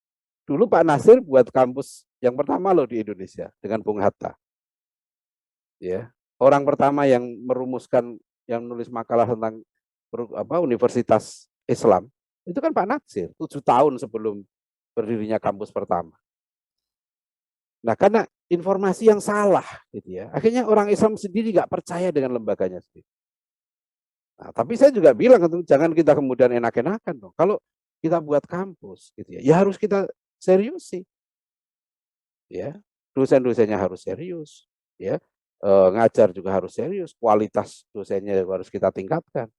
dulu Pak Nasir buat kampus yang pertama loh di Indonesia dengan Bung Hatta. Ya, orang pertama yang merumuskan, yang nulis makalah tentang universitas Islam, itu kan Pak Natsir, 7 tahun sebelum berdirinya kampus pertama. Nah, karena informasi yang salah, gitu ya, akhirnya orang Islam sendiri nggak percaya dengan lembaganya sendiri. Nah, tapi saya juga bilang, jangan kita kemudian enak-enakan dong. Kalau kita buat kampus, gitu ya, ya harus kita serius sih, ya. Dosen-dosennya harus serius, ya. Ngajar juga harus serius, kualitas dosennya juga harus kita tingkatkan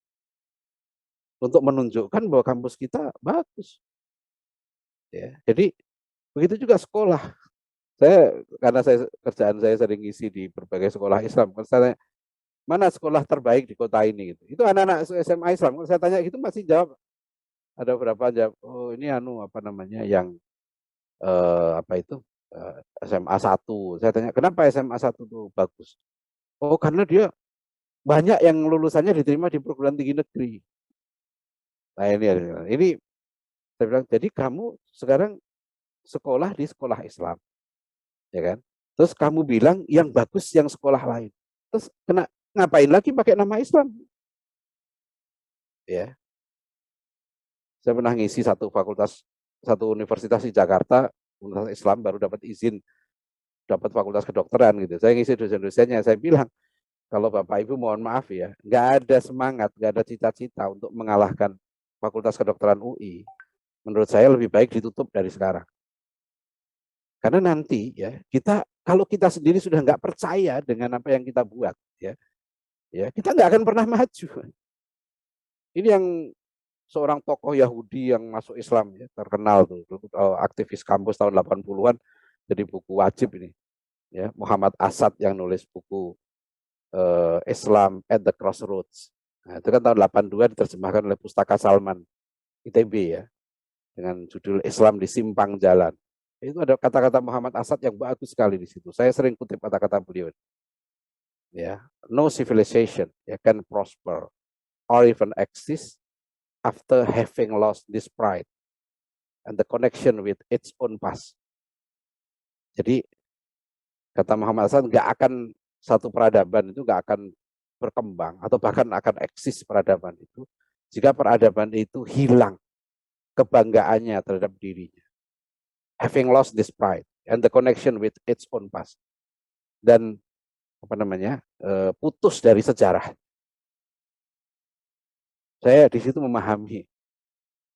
untuk menunjukkan bahwa kampus kita bagus. Ya, jadi begitu juga sekolah. Karena kerjaan saya sering ngisi di berbagai sekolah Islam. Kalau saya tanya, mana sekolah terbaik di kota ini gitu. Itu anak-anak SMA Islam. Kalau saya tanya gitu masih jawab, ada berapa jawab, oh ini apa namanya yang SMA 1. Saya tanya, kenapa SMA 1 itu bagus? Oh, karena dia banyak yang lulusannya diterima di perguruan tinggi negeri. Nah, ini saya bilang, jadi kamu sekarang sekolah di sekolah Islam, ya kan? Terus kamu bilang yang bagus yang sekolah lain. Terus ngapain lagi pakai nama Islam? Ya, saya pernah ngisi satu universitas di Jakarta, Universitas Islam, baru dapat izin, dapat fakultas kedokteran gitu. Saya ngisi dosen-dosennya, saya bilang, kalau Bapak Ibu mohon maaf ya, nggak ada semangat, nggak ada cita-cita untuk mengalahkan Fakultas Kedokteran UI. Menurut saya lebih baik ditutup dari sekarang. Karena nanti ya kalau kita sendiri sudah nggak percaya dengan apa yang kita buat, ya kita nggak akan pernah maju. Ini yang seorang tokoh Yahudi yang masuk Islam ya, terkenal tuh, aktivis kampus tahun 80-an, jadi buku wajib ini. Ya, Muhammad Asad yang nulis buku Islam at the Crossroads. Nah, itu kan tahun 82 diterjemahkan oleh Pustaka Salman ITB ya, dengan judul Islam di Simpang Jalan. Itu ada kata-kata Muhammad Asad yang bagus sekali di situ. Saya sering kutip kata-kata beliau. Ya, no civilization can prosper or even exist after having lost this pride and the connection with its own past. Jadi kata Muhammad Asad, satu peradaban itu nggak akan berkembang atau bahkan akan eksis peradaban itu jika peradaban itu hilang kebanggaannya terhadap dirinya, having lost this pride and the connection with its own past, dan putus dari sejarah. Saya di situ memahami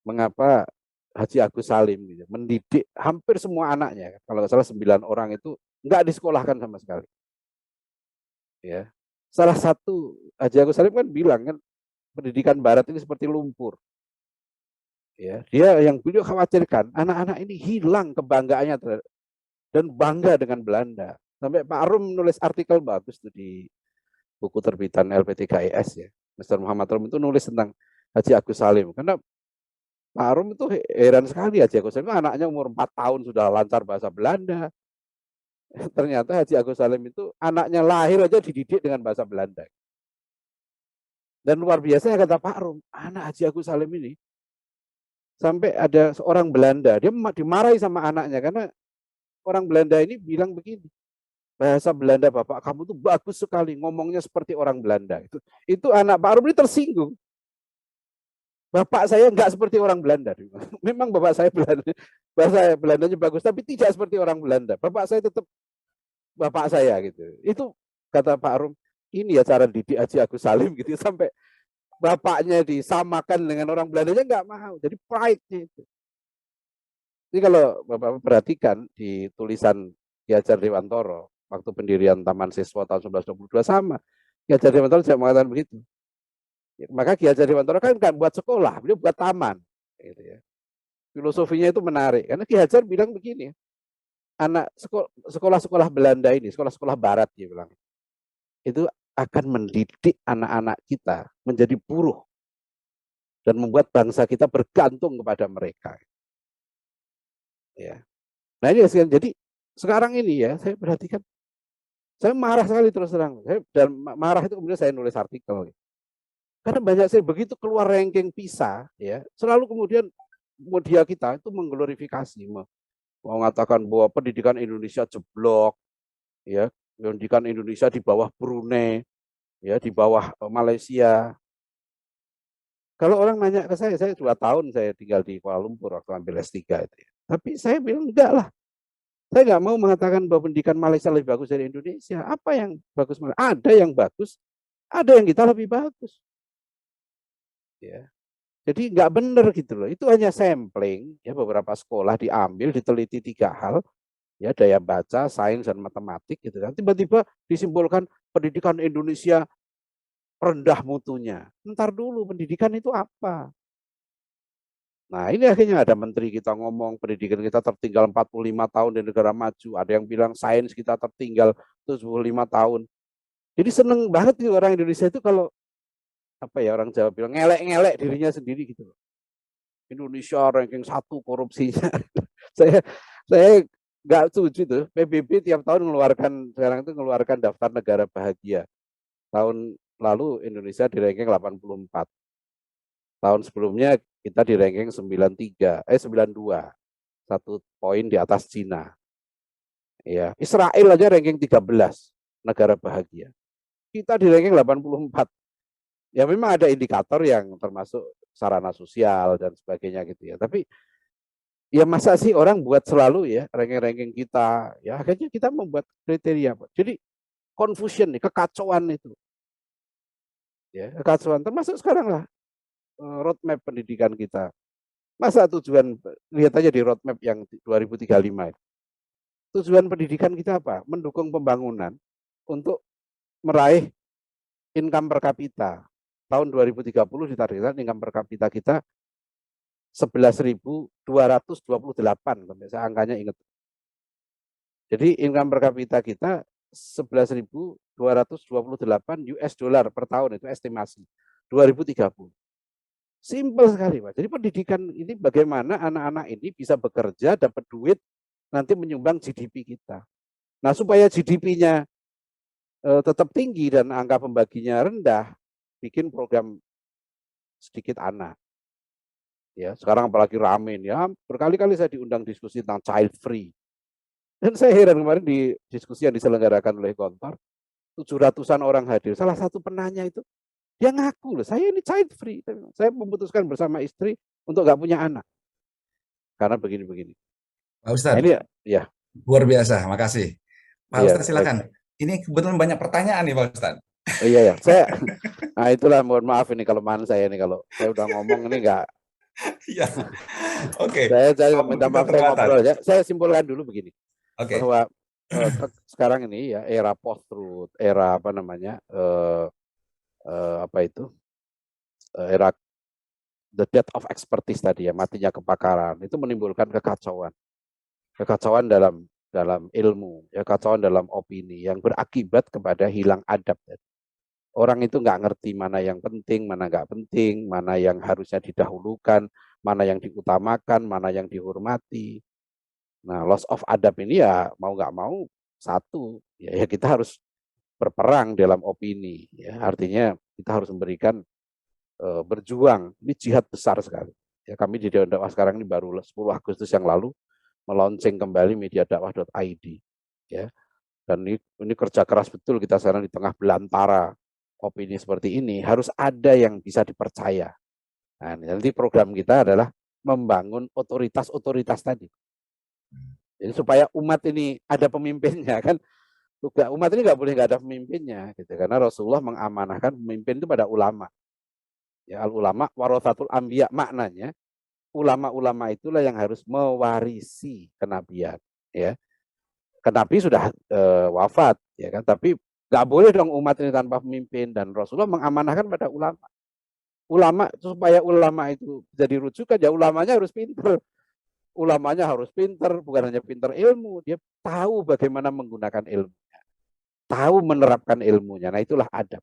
mengapa Haji Agus Salim gitu, mendidik hampir semua anaknya, kalau nggak salah 9 orang itu nggak disekolahkan sama sekali. Ya, salah satu Haji Agus Salim kan bilang kan, pendidikan Barat ini seperti lumpur. Ya, yang beliau khawatirkan anak-anak ini hilang kebanggaannya dan bangga dengan Belanda. Sampai Pak Rum nulis artikel bagus tuh di buku terbitan LP3IS ya. Mr. Muhammad Rum itu nulis tentang Haji Agus Salim. Karena Pak Rum itu heran sekali, Haji Agus Salim anaknya umur 4 tahun sudah lancar bahasa Belanda. Ternyata Haji Agus Salim itu anaknya lahir aja dididik dengan bahasa Belanda. Dan luar biasa kata Pak Rum, anak Haji Agus Salim ini sampai ada seorang Belanda, dia dimarahi sama anaknya karena orang Belanda ini bilang begini, bahasa Belanda Bapak kamu tuh bagus sekali, ngomongnya seperti orang Belanda. Itu anak Pak Rum ini tersinggung. Bapak saya enggak seperti orang Belanda. Memang bapak saya bahasa Belandanya bagus, tapi tidak seperti orang Belanda. Bapak saya tetap bapak saya gitu. Itu kata Pak Rum, ini ya cara didik Haji Agus Salim gitu, sampai bapaknya disamakan dengan orang Belandanya nggak mau. Jadi pride-nya itu. Jadi kalau Bapak perhatikan di tulisan Ki Hajar Dewantara waktu pendirian Taman Siswa tahun 1922 sama. Ki Hajar Dewantara juga mengatakan begitu. Maka Ki Hajar Dewantara kan buat sekolah, beliau buat taman. Gitu ya. Filosofinya itu menarik. Karena Ki Hajar bilang begini, anak sekolah-sekolah Belanda ini, sekolah-sekolah Barat dia bilang, itu akan mendidik anak-anak kita menjadi buruh dan membuat bangsa kita bergantung kepada mereka. Ya. Nah ini jadi sekarang ini ya saya perhatikan, saya marah sekali terus terang. Dan marah itu kemudian saya nulis artikel. Karena banyak sekali begitu keluar ranking PISA, ya selalu kemudian media kita itu mengglorifikasi, mengatakan bahwa pendidikan Indonesia jeblok, ya pendidikan Indonesia di bawah Brunei, ya di bawah Malaysia. Kalau orang nanya ke saya 2 tahun saya tinggal di Kuala Lumpur waktu ambil S3 itu ya. Tapi saya bilang enggak lah. Saya nggak mau mengatakan bahwa pendidikan Malaysia lebih bagus dari Indonesia. Apa yang bagus? Ada yang bagus, ada yang kita lebih bagus. Ya. Jadi nggak benar gitu loh. Itu hanya sampling, ya beberapa sekolah diambil, diteliti 3 hal, ya daya baca, sains dan matematik gitu kan. Tiba-tiba disimpulkan pendidikan Indonesia rendah mutunya. Ntar dulu pendidikan itu apa? Nah ini akhirnya ada menteri kita ngomong pendidikan kita tertinggal 45 tahun di negara maju. Ada yang bilang sains kita tertinggal 75 tahun. Jadi seneng banget nih orang Indonesia itu kalau apa ya orang Jawa bilang ngelek-ngelek dirinya sendiri gitu. Indonesia ranking 1 korupsinya. saya nggak setuju tuh. PBB tiap tahun sekarang itu mengeluarkan daftar negara bahagia. Tahun lalu Indonesia di ranking 84. Tahun sebelumnya kita di ranking 92, 1 poin di atas Cina. Ya, Israel aja ranking 13 negara bahagia. Kita di ranking 84. Ya memang ada indikator yang termasuk sarana sosial dan sebagainya gitu ya. Tapi ya masa sih orang buat selalu ya ranking-ranking kita, ya akhirnya kita membuat kriteria. Jadi confusion nih, kekacauan itu. Ya, kekacauan termasuk sekarang lah roadmap pendidikan kita. Masa tujuan, lihat aja di roadmap yang 2035. Tujuan pendidikan kita apa? Mendukung pembangunan untuk meraih income per kapita. Tahun 2030 ditargetkan income per kapita kita 11.228, saya angkanya ingat. Jadi income per kapita kita 11.228 US dollar per tahun, itu estimasi 2030. Simpel sekali, Pak. Jadi pendidikan ini bagaimana anak-anak ini bisa bekerja, dapat duit, nanti menyumbang GDP kita. Nah, supaya GDP-nya tetap tinggi dan angka pembaginya rendah, bikin program sedikit anak. Ya, sekarang apalagi rame ya, berkali-kali saya diundang diskusi tentang child free. Dan saya heran kemarin di diskusi yang diselenggarakan oleh Kontor, 700-an orang hadir. Salah satu penanya itu, dia ngaku loh, saya ini child free. Saya memutuskan bersama istri untuk nggak punya anak. Karena begini-begini. Pak Ustadz, Nah, ini ya. luar biasa, makasih. Pak Iya, Ustadz silakan. Ini kebetulan banyak pertanyaan nih Pak Ustadz. Oh, iya ya, nah itulah mohon maaf ini kelemahan saya ini kalau saya udah ngomong ini nggak. Iya, oke. Saya minta maaf saya ngobrol ya. Saya simpulkan dulu begini, bahwa sekarang ini ya era post truth, era apa namanya, era the death of expertise tadi ya, matinya kepakaran itu menimbulkan kekacauan dalam ilmu, ya kekacauan dalam opini yang berakibat kepada hilang adab. Orang itu nggak ngerti mana yang penting, mana nggak penting, mana yang harusnya didahulukan, mana yang diutamakan, mana yang dihormati. Nah, loss of adab ini ya mau nggak mau satu, ya kita harus berperang dalam opini. Ya, artinya kita harus memberikan berjuang. Ini jihad besar sekali. Ya, kami di Dewan Dakwah sekarang ini baru 10 Agustus yang lalu melaunching kembali mediadakwah.id. Ya, dan ini kerja keras betul kita sekarang di tengah belantara opini seperti ini, harus ada yang bisa dipercaya. Nah, nanti program kita adalah membangun otoritas-otoritas tadi. Jadi supaya umat ini ada pemimpinnya kan. Umat ini nggak boleh nggak ada pemimpinnya, gitu. Karena Rasulullah mengamanahkan pemimpin itu pada ulama. Ya, al-ulama warathatul anbiya, maknanya ulama-ulama itulah yang harus mewarisi kenabian. Ya, Nabi sudah wafat, ya kan. Tapi nggak boleh dong umat ini tanpa pemimpin, dan Rasulullah mengamanahkan pada ulama. Ulama supaya ulama itu jadi rujukan ya ulamanya harus pinter. Ulamanya harus pinter, bukan hanya pinter ilmu, dia tahu bagaimana menggunakan ilmunya, tahu menerapkan ilmunya. Nah itulah adab.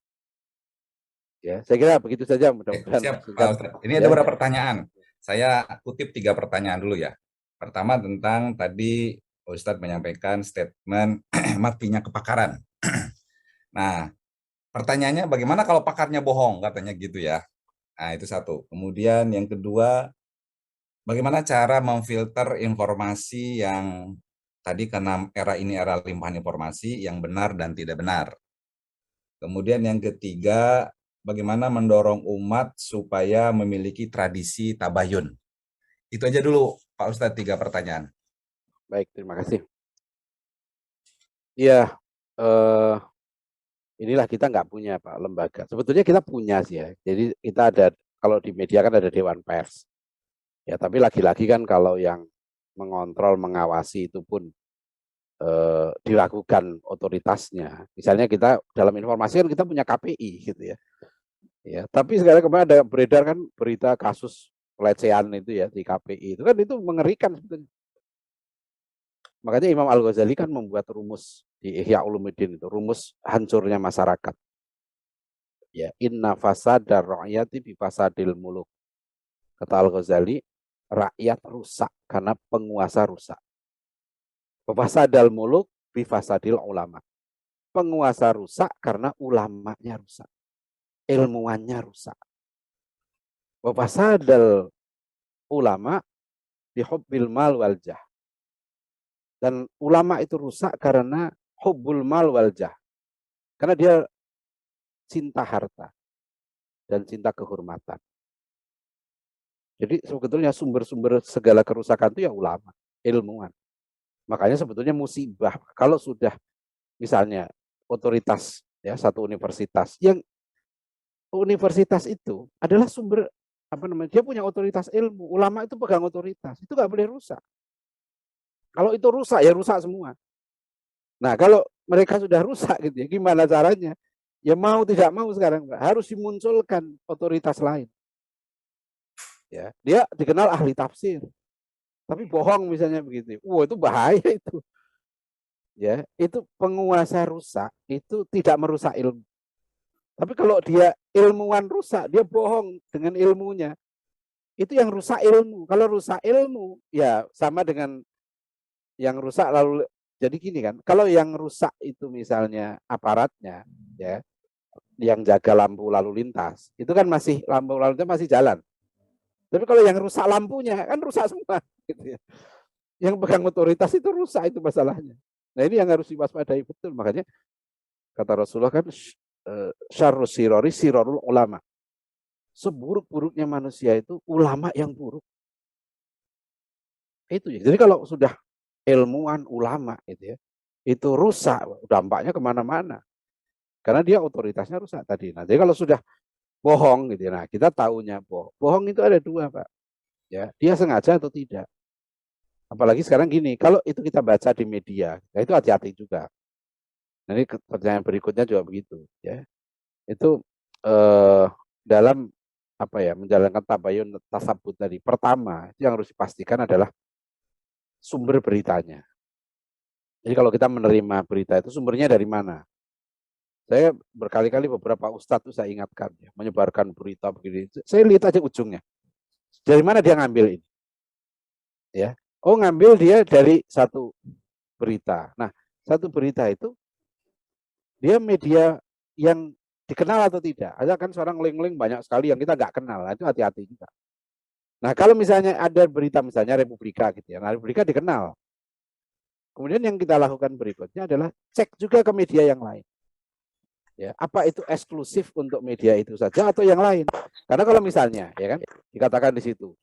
Ya, saya kira begitu saja mudah-mudahan. Siap, Pak Ustadz. Ini ada beberapa pertanyaan. Saya kutip 3 pertanyaan dulu ya. Pertama tentang tadi Ustadz menyampaikan statement matinya kepakaran. Nah, pertanyaannya bagaimana kalau pakarnya bohong, katanya gitu ya. Nah, itu satu. Kemudian yang kedua, bagaimana cara memfilter informasi yang tadi karena era ini era limpahan informasi yang benar dan tidak benar. Kemudian yang ketiga, bagaimana mendorong umat supaya memiliki tradisi tabayun. Itu aja dulu Pak Ustadz, 3 pertanyaan. Baik, terima kasih. Iya, inilah kita nggak punya Pak lembaga. Sebetulnya kita punya sih ya. Jadi kita ada, kalau di media kan ada Dewan Pers. Ya, tapi lagi-lagi kan kalau yang mengontrol, mengawasi itu pun dilakukan otoritasnya. Misalnya kita dalam informasi kan kita punya KPI gitu ya. Ya, tapi sekarang kemarin ada beredar kan berita kasus pelecehan itu ya di KPI. Itu kan itu mengerikan sebetulnya. Makanya Imam Al-Ghazali kan membuat rumus di Ihya Ulumuddin itu, rumus hancurnya masyarakat. Ya, inna fasadar ra'yati bi fasadil muluk. Kata Al-Ghazali, rakyat rusak karena penguasa rusak. Fasadal muluk bi fasadil ulama. Penguasa rusak karena ulamanya rusak. Ilmuwannya rusak. Fasadal ulama bi hubbil mal wal jah. Dan ulama itu rusak karena hubbul mal wal jah. Karena dia cinta harta dan cinta kehormatan. Jadi sebetulnya sumber-sumber segala kerusakan itu ya ulama, ilmuwan. Makanya sebetulnya musibah kalau sudah misalnya otoritas ya satu universitas yang universitas itu adalah sumber dia punya otoritas ilmu, ulama itu pegang otoritas, itu nggak boleh rusak. Kalau itu rusak ya rusak semua. Nah kalau mereka sudah rusak gitu ya, gimana caranya? Ya mau tidak mau sekarang harus dimunculkan otoritas lain. Ya, dia dikenal ahli tafsir. Tapi bohong misalnya begitu. Itu bahaya itu. Ya, itu penguasa rusak itu tidak merusak ilmu. Tapi kalau dia ilmuwan rusak, dia bohong dengan ilmunya. Itu yang rusak ilmu. Kalau rusak ilmu, ya sama dengan yang rusak lalu jadi gini kan. Kalau yang rusak itu misalnya aparatnya, ya, yang jaga lampu lalu lintas, itu kan masih lampu lalu lintas masih jalan. Tapi kalau yang rusak lampunya kan rusak semua, gitu ya. Yang pegang otoritas itu rusak itu masalahnya. Nah ini yang harus diwaspadai betul. Makanya kata Rasulullah kan syarrus sirori sirorul ulama. Seburuk-buruknya manusia itu ulama yang buruk. Itu ya. Jadi kalau sudah ilmuwan ulama itu ya, itu rusak, dampaknya kemana-mana. Karena dia otoritasnya rusak tadi. Nah, jadi kalau sudah bohong gitu ya, nah kita tahunya bohong. Bohong itu ada 2 Pak. Ya, dia sengaja atau tidak. Apalagi sekarang gini, kalau itu kita baca di media, nah itu hati-hati juga. Nah, ini pertanyaan berikutnya juga begitu, ya. Itu dalam apa ya menjalankan tabayun tasabut tadi. Pertama, yang harus dipastikan adalah sumber beritanya. Jadi kalau kita menerima berita itu sumbernya dari mana? Saya berkali-kali beberapa ustadz itu saya ingatkan ya, menyebarkan berita begini. Saya lihat aja ujungnya. Dari mana dia ngambil ini? Ya. Oh, ngambil dia dari satu berita. Nah, satu berita itu dia media yang dikenal atau tidak. Ada kan seorang link-link banyak sekali yang kita nggak kenal. Nah, itu hati-hati juga. Nah, kalau misalnya ada berita misalnya Republika gitu ya. Nah, Republika dikenal. Kemudian yang kita lakukan berikutnya adalah cek juga ke media yang lain. Ya, apa itu eksklusif untuk media itu saja atau yang lain? Karena kalau misalnya ya kan dikatakan di situ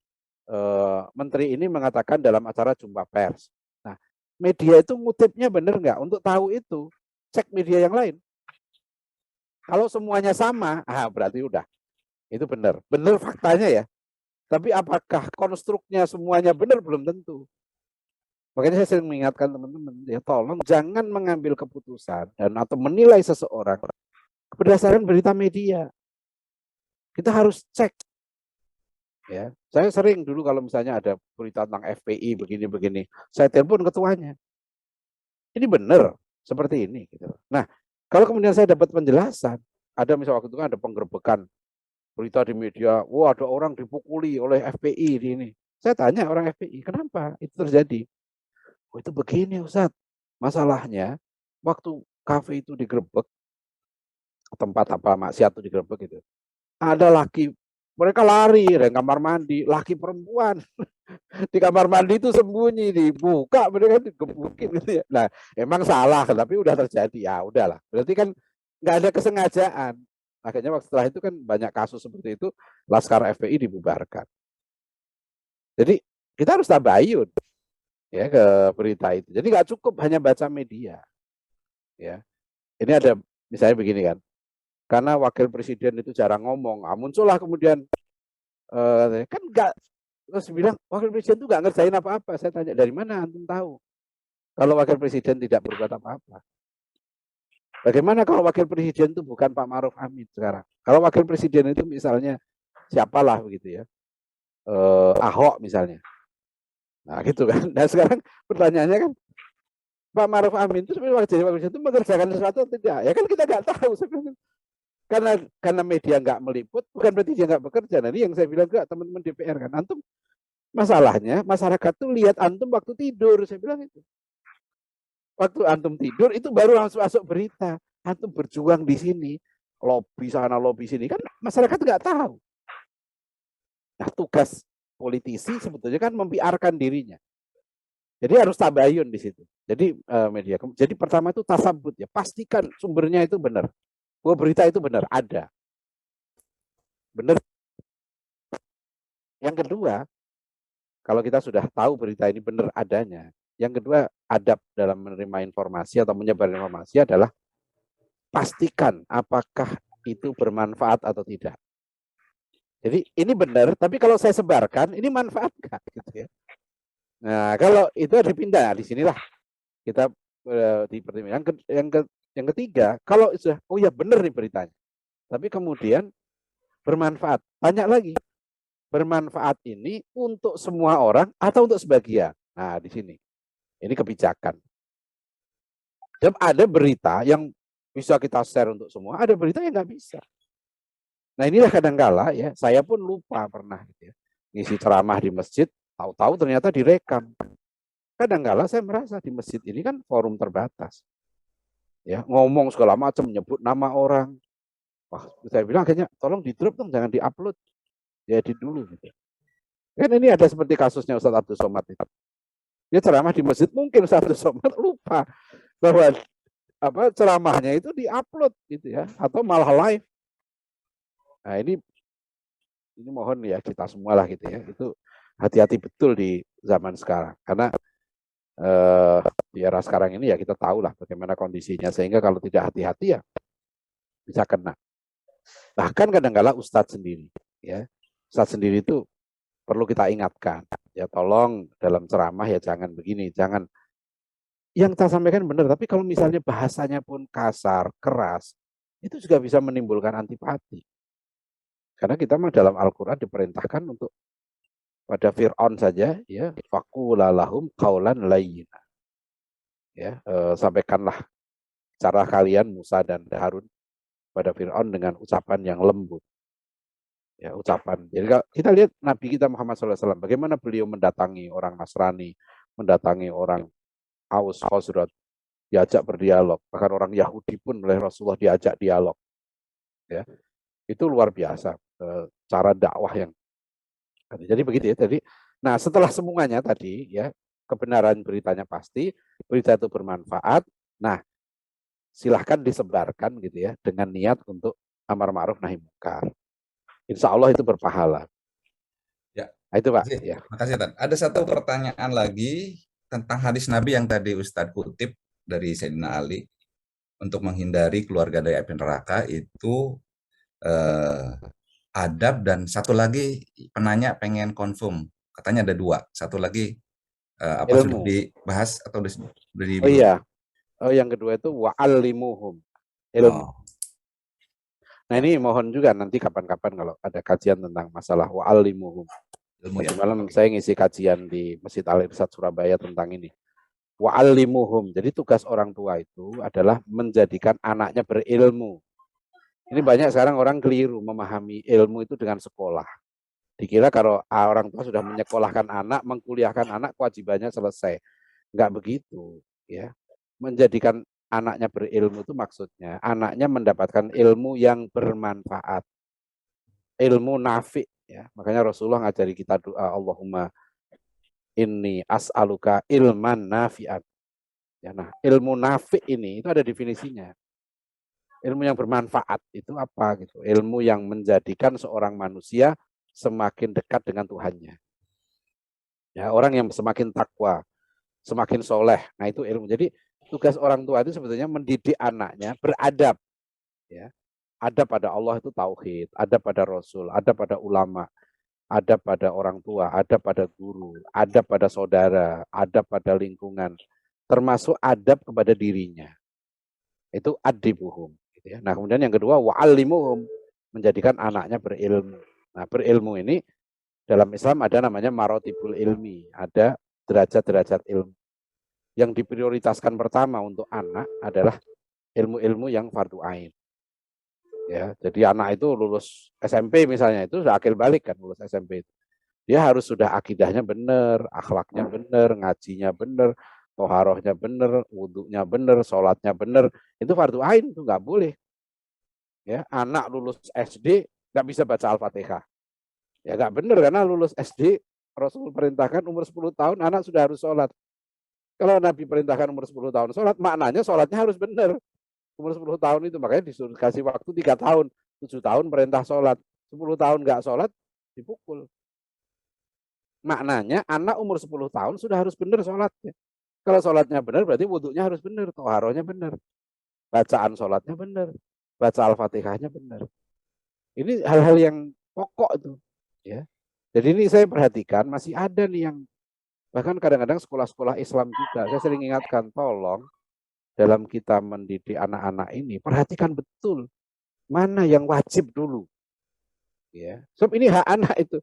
menteri ini mengatakan dalam acara jumpa pers. Nah, media itu ngutipnya benar nggak? Untuk tahu itu cek media yang lain. Kalau semuanya sama, berarti udah itu benar. Benar faktanya ya. Tapi apakah konstruknya semuanya benar belum tentu. Makanya saya sering mengingatkan teman-teman, ya tolong jangan mengambil keputusan dan atau menilai seseorang berdasarkan berita media. Kita harus cek. Ya, saya sering dulu kalau misalnya ada berita tentang FPI begini-begini, saya telepon ketuanya. Ini benar seperti ini. Gitu. Nah, kalau kemudian saya dapat penjelasan, ada misalnya waktu itu kan ada penggerbekan berita di media, wah ada orang dipukuli oleh FPI di ini. Saya tanya orang FPI, kenapa itu terjadi? Oh, itu begini Ustaz, masalahnya waktu kafe itu digerebek, tempat apa maksiat itu digerebek gitu, ada laki, mereka lari dari kamar mandi, laki perempuan di kamar mandi itu sembunyi, dibuka mereka digebukin gitu ya. Nah, emang salah, tapi udah terjadi ya udahlah. Berarti kan nggak ada kesengajaan. Akhirnya waktu setelah itu kan banyak kasus seperti itu, Laskar FPI dibubarkan. Jadi kita harus tabayun ya ke berita itu. Jadi nggak cukup hanya baca media. Ya, ini ada misalnya begini kan, karena wakil presiden itu jarang ngomong, muncullah kemudian kan nggak, terus bilang wakil presiden itu nggak ngerjain apa-apa. Saya tanya dari mana antum tahu kalau wakil presiden tidak berbuat apa-apa? Bagaimana kalau wakil presiden itu bukan Pak Maruf Amin sekarang? Kalau wakil presiden itu misalnya siapalah begitu ya, Ahok misalnya. Nah gitu kan. Nah sekarang pertanyaannya kan, Pak Maruf Amin itu sebenarnya jadi wakil presiden itu mengerjakan sesuatu atau tidak? Ya kan kita nggak tahu sebenarnya. Karena media nggak meliput, bukan berarti dia nggak bekerja. Nah ini yang saya bilang juga teman-teman DPR kan, antum masalahnya masyarakat tuh lihat antum waktu tidur, saya bilang itu. Waktu antum tidur itu baru langsung masuk berita. Antum berjuang di sini, lobby sana, lobby sini, kan masyarakat nggak tahu. Nah tugas politisi sebetulnya kan mempiarkan dirinya. Jadi harus tabayun di situ. Jadi media. Jadi pertama itu tasabut ya, pastikan sumbernya itu benar. Bahwa berita itu benar, ada. Benar. Yang kedua, kalau kita sudah tahu berita ini benar adanya, yang kedua adab dalam menerima informasi atau menyebar informasi adalah pastikan apakah itu bermanfaat atau tidak. Jadi ini benar, tapi kalau saya sebarkan ini manfaat nggak? Gitu ya. Nah kalau itu dipindah, di sinilah kita dipertimbangkan. Yang ketiga, kalau sudah oh ya benar nih beritanya, tapi kemudian bermanfaat, tanya lagi, bermanfaat ini untuk semua orang atau untuk sebagian? Nah di sini, ini kebijakan. Dan ada berita yang bisa kita share untuk semua, ada berita yang nggak bisa. Nah inilah kadangkala ya, saya pun lupa pernah gitu ya, ngisi ceramah di masjid, tahu-tahu ternyata direkam. Kadangkala saya merasa di masjid ini kan forum terbatas. Ya, ngomong segala macam, nyebut nama orang. Wah, saya bilang akhirnya tolong di-drop dong, jangan di-upload. Ya di dulu gitu. Kan ini ada seperti kasusnya Ustadz Abdul Somad itu. Dia ceramah di masjid, mungkin Ustadz Abdul Somad lupa bahwa ceramahnya itu di-upload gitu ya, atau malah live. Nah ini mohon ya kita semua lah gitu ya, itu hati-hati betul di zaman sekarang, karena di era sekarang ini ya kita tahu lah bagaimana kondisinya, sehingga kalau tidak hati-hati ya bisa kena. Bahkan kadang-kala Ustadz sendiri ya, Ustadz sendiri itu perlu kita ingatkan ya, tolong dalam ceramah ya jangan begini, jangan yang kita sampaikan benar, tapi kalau misalnya bahasanya pun kasar, keras, itu juga bisa menimbulkan antipati. Karena kita mah dalam Al-Quran diperintahkan untuk pada Fir'aun saja, ya, faqula lahum qaulan layyina. Ya, sampaikanlah cara kalian Musa dan Harun pada Fir'aun dengan ucapan yang lembut. Ya, ucapan. Jadi kita lihat Nabi kita Muhammad SAW, bagaimana beliau mendatangi orang Nasrani, mendatangi orang Aus, Khosraj, diajak berdialog. Bahkan orang Yahudi pun oleh Rasulullah diajak dialog. Ya, itu luar biasa cara dakwah yang. Jadi begitu ya. Jadi, nah setelah semuanya tadi ya, kebenaran beritanya pasti, berita itu bermanfaat. Nah, silahkan disebarkan gitu ya dengan niat untuk amar ma'ruf nahi munkar. Insya Allah itu berpahala. Ya. Nah, itu Pak. Makasih, Ya. makasih Tan. Ada satu pertanyaan lagi tentang hadis Nabi yang tadi Ustadz kutip dari Sayyidina Ali, untuk menghindari keluarga dari api neraka itu adab, dan satu lagi penanya pengen confirm, katanya ada dua, satu lagi apa sudah Ilmu. dibahas atau sudah Oh iya. Oh yang kedua itu wa'allimuhum. Ilmu. Oh. Nah ini mohon juga nanti kapan-kapan kalau ada kajian tentang masalah wa'allimuhum. Ilmu ya. Tadi malam saya ngisi kajian di Masjid Al-Irsyad Surabaya tentang ini. Wa'allimuhum. Jadi tugas orang tua itu adalah menjadikan anaknya berilmu. Ini banyak sekarang orang keliru memahami ilmu itu dengan sekolah. Dikira kalau orang tua sudah menyekolahkan anak, mengkuliahkan anak, kewajibannya selesai. Enggak begitu, ya. Menjadikan anaknya berilmu itu maksudnya anaknya mendapatkan ilmu yang bermanfaat, ilmu nafi, ya. Makanya Rasulullah ngajari kita doa, Allahumma inni as'aluka ilman nafi'an. Ya, nah, ilmu nafi ini itu ada definisinya. Ilmu yang bermanfaat itu apa gitu? Ilmu yang menjadikan seorang manusia semakin dekat dengan Tuhannya. Ya, orang yang semakin takwa, semakin soleh. Nah, itu ilmu. Jadi tugas orang tua itu sebetulnya mendidik anaknya beradab. Ya, ada pada Allah itu tauhid, ada pada Rasul, ada pada ulama, ada pada orang tua, ada pada guru, ada pada saudara, ada pada lingkungan, termasuk adab kepada dirinya. Itu adibuhum. Gitu ya. Nah, kemudian yang kedua, wa'allimuhum, menjadikan anaknya berilmu. Nah, berilmu ini dalam Islam ada namanya marotibul ilmi, ada derajat-derajat ilmu. Yang diprioritaskan pertama untuk anak adalah ilmu-ilmu yang fardu ain. Ya, jadi anak itu lulus SMP misalnya itu sudah akil balik kan lulus SMP itu. Dia harus sudah akidahnya benar, akhlaknya benar, ngajinya benar, toharohnya benar, wudhunya benar, sholatnya benar. Itu fardu ain, itu nggak boleh. Ya, anak lulus SD nggak bisa baca Al-Fatihah. Ya nggak benar karena lulus SD Rasul perintahkan umur 10 tahun anak sudah harus sholat. Kalau Nabi perintahkan umur 10 tahun sholat, maknanya sholatnya harus benar. Umur 10 tahun itu makanya disuruh kasih waktu 3 tahun, 7 tahun perintah sholat, 10 tahun nggak sholat dipukul. Maknanya anak umur 10 tahun sudah harus benar sholatnya. Kalau sholatnya benar berarti wudhunya harus benar, toharohnya benar, bacaan sholatnya benar, baca Al-Fatihahnya benar. Ini hal-hal yang pokok itu. Ya. Jadi ini saya perhatikan masih ada nih yang bahkan kadang-kadang sekolah-sekolah Islam juga. Saya sering ingatkan, tolong dalam kita mendidik anak-anak ini perhatikan betul mana yang wajib dulu. Ya. Sebab ini hak anak itu.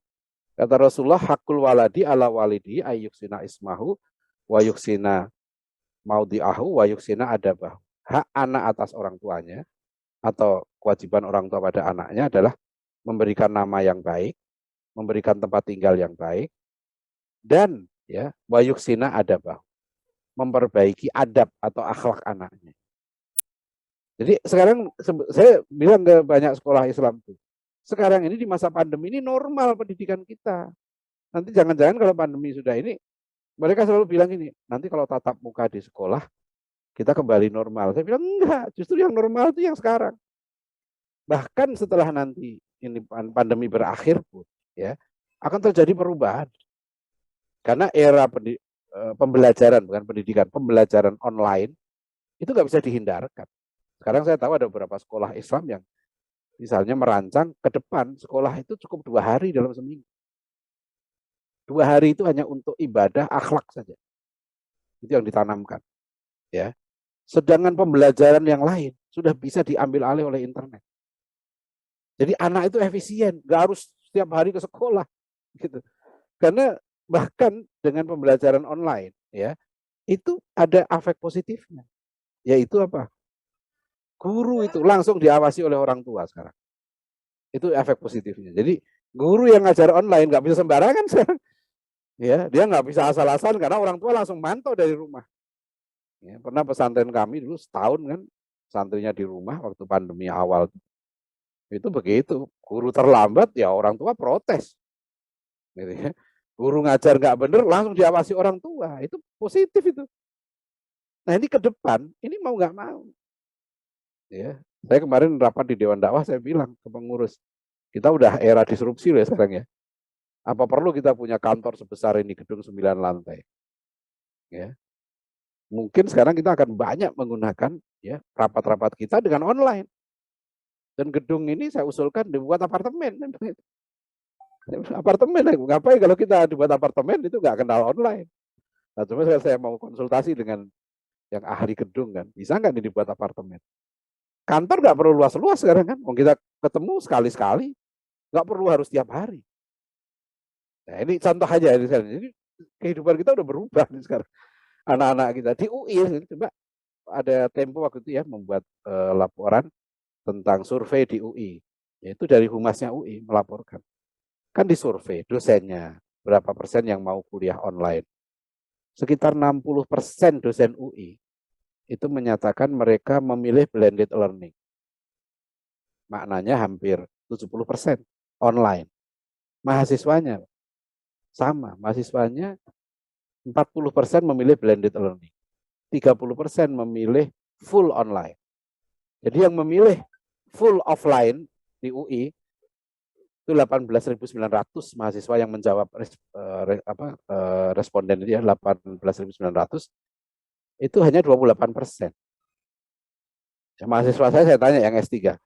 Kata Rasulullah, hakul waladi ala walidi ayyuksina ismahu wa yuksina maudi'ahu wa yuksina adabahu. Hak anak atas orang tuanya atau kewajiban orang tua pada anaknya adalah memberikan nama yang baik, memberikan tempat tinggal yang baik, dan ya wa yuksina adabahu, memperbaiki adab atau akhlak anaknya. Jadi sekarang saya bilang ke banyak sekolah Islam tuh, sekarang ini di masa pandemi ini normal pendidikan kita. Nanti jangan-jangan kalau pandemi sudah ini, mereka selalu bilang ini, nanti kalau tatap muka di sekolah, kita kembali normal. Saya bilang enggak, justru yang normal itu yang sekarang. Bahkan setelah nanti ini pandemi berakhir pun, ya akan terjadi perubahan. Karena era pembelajaran, bukan pendidikan, pembelajaran online, itu nggak bisa dihindarkan. Sekarang saya tahu ada beberapa sekolah Islam yang misalnya merancang ke depan sekolah itu cukup 2 hari dalam seminggu. 2 hari itu hanya untuk ibadah akhlak saja. Itu yang ditanamkan. Ya. Sedangkan pembelajaran yang lain sudah bisa diambil alih oleh internet. Jadi anak itu efisien, nggak harus setiap hari ke sekolah. Gitu. Karena bahkan dengan pembelajaran online, ya itu ada efek positifnya. Yaitu apa? Guru itu langsung diawasi oleh orang tua sekarang. Itu efek positifnya. Jadi guru yang ngajar online nggak bisa sembarangan sekarang. Ya, dia nggak bisa asal-asalan karena orang tua langsung mantau dari rumah. Ya, pernah pesantren kami dulu setahun kan, santrinya di rumah waktu pandemi awal. Itu begitu, guru terlambat ya orang tua protes. Gitu ya. Guru ngajar nggak bener langsung diawasi orang tua. Itu positif itu. Nah ini ke depan, ini mau nggak mau. Ya, saya kemarin rapat di Dewan Dakwah, saya bilang ke pengurus, kita udah era disrupsi loh ya sekarang ya. Apa perlu kita punya kantor sebesar ini, gedung 9 lantai? Ya. Mungkin sekarang kita akan banyak menggunakan ya rapat-rapat kita dengan online. Dan gedung ini saya usulkan dibuat apartemen. Apartemen, ngapain kalau kita dibuat apartemen itu nggak kenal online. Nah, cuma saya mau konsultasi dengan yang ahli gedung kan, bisa nggak ini dibuat apartemen? Kantor nggak perlu luas-luas sekarang kan, mau kita ketemu sekali-sekali, nggak perlu harus tiap hari. Nah ini contoh aja ini sekarang. Jadi kehidupan kita udah berubah nih sekarang. Anak-anak kita di UI, coba ada Tempo waktu itu ya membuat laporan tentang survei di UI, yaitu dari humasnya UI melaporkan. Kan disurvei dosennya, berapa persen yang mau kuliah online. Sekitar 60% dosen UI itu menyatakan mereka memilih blended learning. Maknanya hampir 70% online. Mahasiswanya sama, mahasiswanya 40% memilih blended learning. 30% memilih full online. Jadi yang memilih full offline di UI itu 18.900 mahasiswa yang menjawab responden itu ya 18.900 itu hanya 28%. Ya, mahasiswa saya tanya yang S3,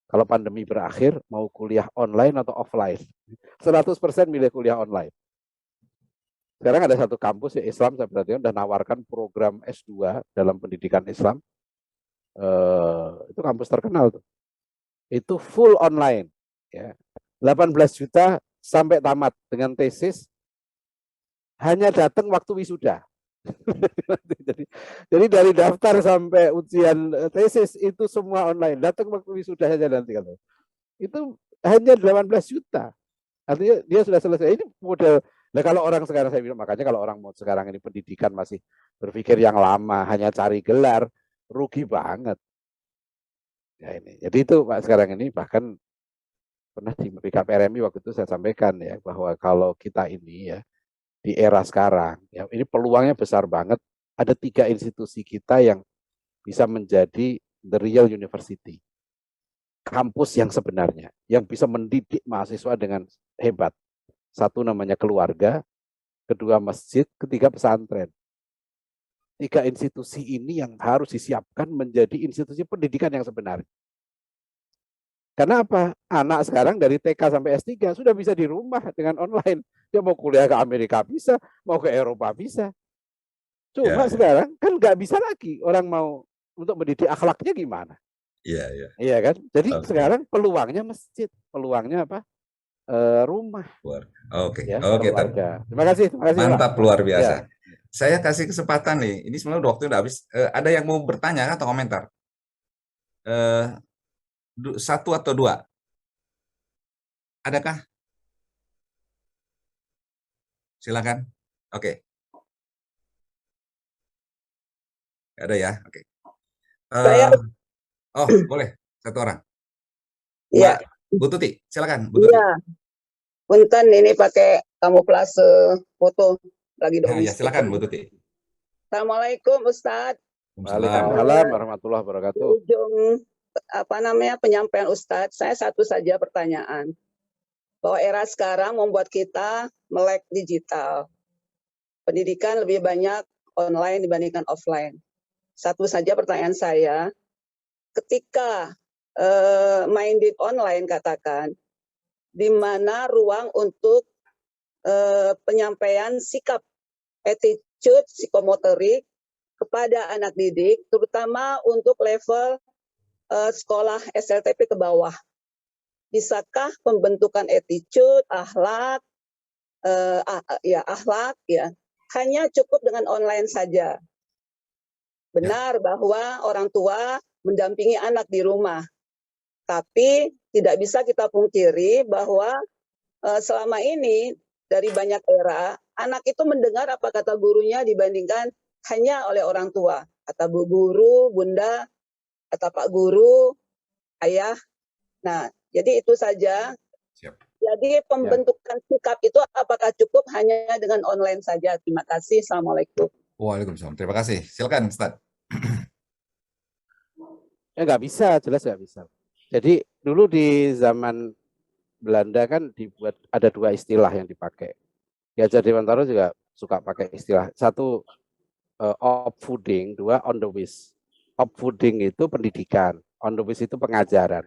kalau pandemi berakhir mau kuliah online atau offline? 100% milih kuliah online. Sekarang ada satu kampus ya Islam, saya perhatikan udah nawarkan program S2 dalam pendidikan Islam. Itu kampus terkenal tuh. Itu full online. Ya. 18 juta sampai tamat dengan tesis, hanya datang waktu wisuda. jadi dari daftar sampai ujian tesis itu semua online. Datang waktu wisuda saja nanti kalau. Itu hanya 18 juta. Artinya dia sudah selesai. Ini model. Nah kalau orang sekarang saya bilang, makanya kalau orang mau sekarang ini pendidikan masih berpikir yang lama, hanya cari gelar, rugi banget. Ya ini. Jadi itu Pak sekarang ini bahkan pernah di PKPRMI waktu itu saya sampaikan ya bahwa kalau kita ini ya di era sekarang ya ini peluangnya besar banget. Ada 3 institusi kita yang bisa menjadi the real university, kampus yang sebenarnya, yang bisa mendidik mahasiswa dengan hebat. Satu namanya keluarga, kedua masjid, ketiga pesantren. 3 institusi ini yang harus disiapkan menjadi institusi pendidikan yang sebenarnya. Karena apa? Anak sekarang dari TK sampai S3 sudah bisa di rumah dengan online. Dia mau kuliah ke Amerika bisa, mau ke Eropa bisa. Cuma sekarang kan nggak bisa lagi orang mau untuk mendidik akhlaknya gimana? Iya kan? Jadi sekarang peluangnya masjid, peluangnya apa? Rumah. Oke. Ya, Oke, keluarga. Terima kasih. mantap, Pak. luar biasa. Ya. Saya kasih kesempatan nih. Ini sebenarnya udah waktu udah habis. Ada yang mau bertanya atau komentar? Satu atau 2? Adakah? Silakan. Oke. Ada ya. Oke. Oh, boleh. Satu orang. Iya. Bu Tuti, silakan. Bu Tuti. Iya. Punten ini pakai kamuflase foto lagi Ya, silakan Bu Tuti. Assalamualaikum Ustadz. Waalaikumsalam warahmatullahi wabarakatuh. Ujung penyampaian Ustadz, saya satu saja pertanyaan. Bahwa era sekarang membuat kita melek digital. Pendidikan lebih banyak online dibandingkan offline. Satu saja pertanyaan saya, ketika main di online katakan, di mana ruang untuk penyampaian sikap, attitude, psikomotorik kepada anak didik, terutama untuk level sekolah SLTP ke bawah. Bisakah pembentukan attitude, akhlak, hanya cukup dengan online saja? Benar bahwa orang tua mendampingi anak di rumah, tapi tidak bisa kita pungkiri bahwa selama ini dari banyak era, anak itu mendengar apa kata gurunya dibandingkan hanya oleh orang tua. Kata bu guru, bunda, kata pak guru, ayah. Nah, jadi itu saja. Siap. Jadi pembentukan sikap itu apakah cukup hanya dengan online saja? Terima kasih. Assalamualaikum. Waalaikumsalam. Terima kasih. Silakan, Ustaz. Ya nggak bisa, jelas nggak bisa. Jadi dulu di zaman Belanda kan dibuat ada 2 istilah yang dipakai. Ki Hajar Dewantara juga suka pakai istilah. Satu opvoeding, 2 on the wish. Opvoeding itu pendidikan, on the wish itu pengajaran.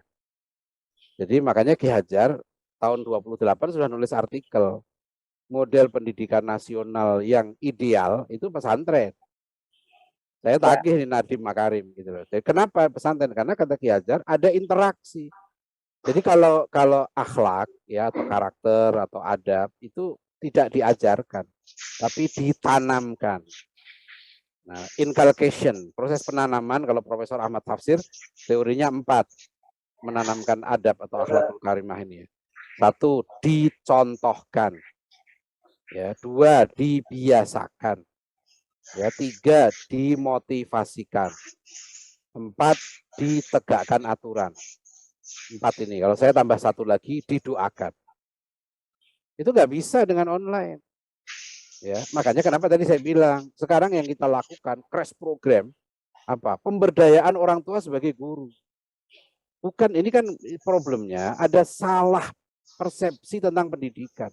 Jadi makanya Ki Hajar tahun 28 sudah nulis artikel model pendidikan nasional yang ideal itu pesantren. Saya tagih nih Nadiem Makarim gitu loh. Jadi kenapa pesantren? Karena kata Ki Hajar ada interaksi. Jadi kalau akhlak ya atau karakter atau adab itu tidak diajarkan, tapi ditanamkan. Nah, inculcation, proses penanaman kalau Profesor Ahmad Tafsir teorinya 4 menanamkan adab atau akhlakul karimah ini. 1 dicontohkan. Ya, 2 dibiasakan. Ya, 3 dimotivasikan. 4 ditegakkan aturan. 4 ini. Kalau saya tambah 1 lagi didoakan. Itu nggak bisa dengan online. Ya, makanya kenapa tadi saya bilang sekarang yang kita lakukan crash program apa? Pemberdayaan orang tua sebagai guru. bukan, ini kan problemnya ada salah persepsi tentang pendidikan.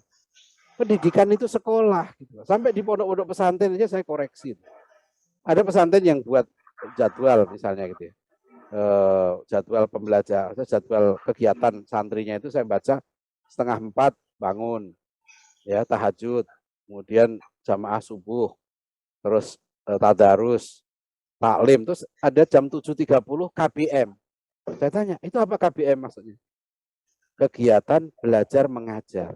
Pendidikan itu sekolah gitu. Sampai di pondok-pondok pesantren aja saya koreksi. Ada pesantren yang buat jadwal misalnya gitu ya. Jadwal pembelajaran, jadwal kegiatan santrinya itu saya baca 3:30 bangun, ya tahajud, kemudian jamaah subuh, terus tadarus, taklim, terus ada jam 7.30 KBM. Saya tanya, itu apa KBM maksudnya? Kegiatan belajar mengajar.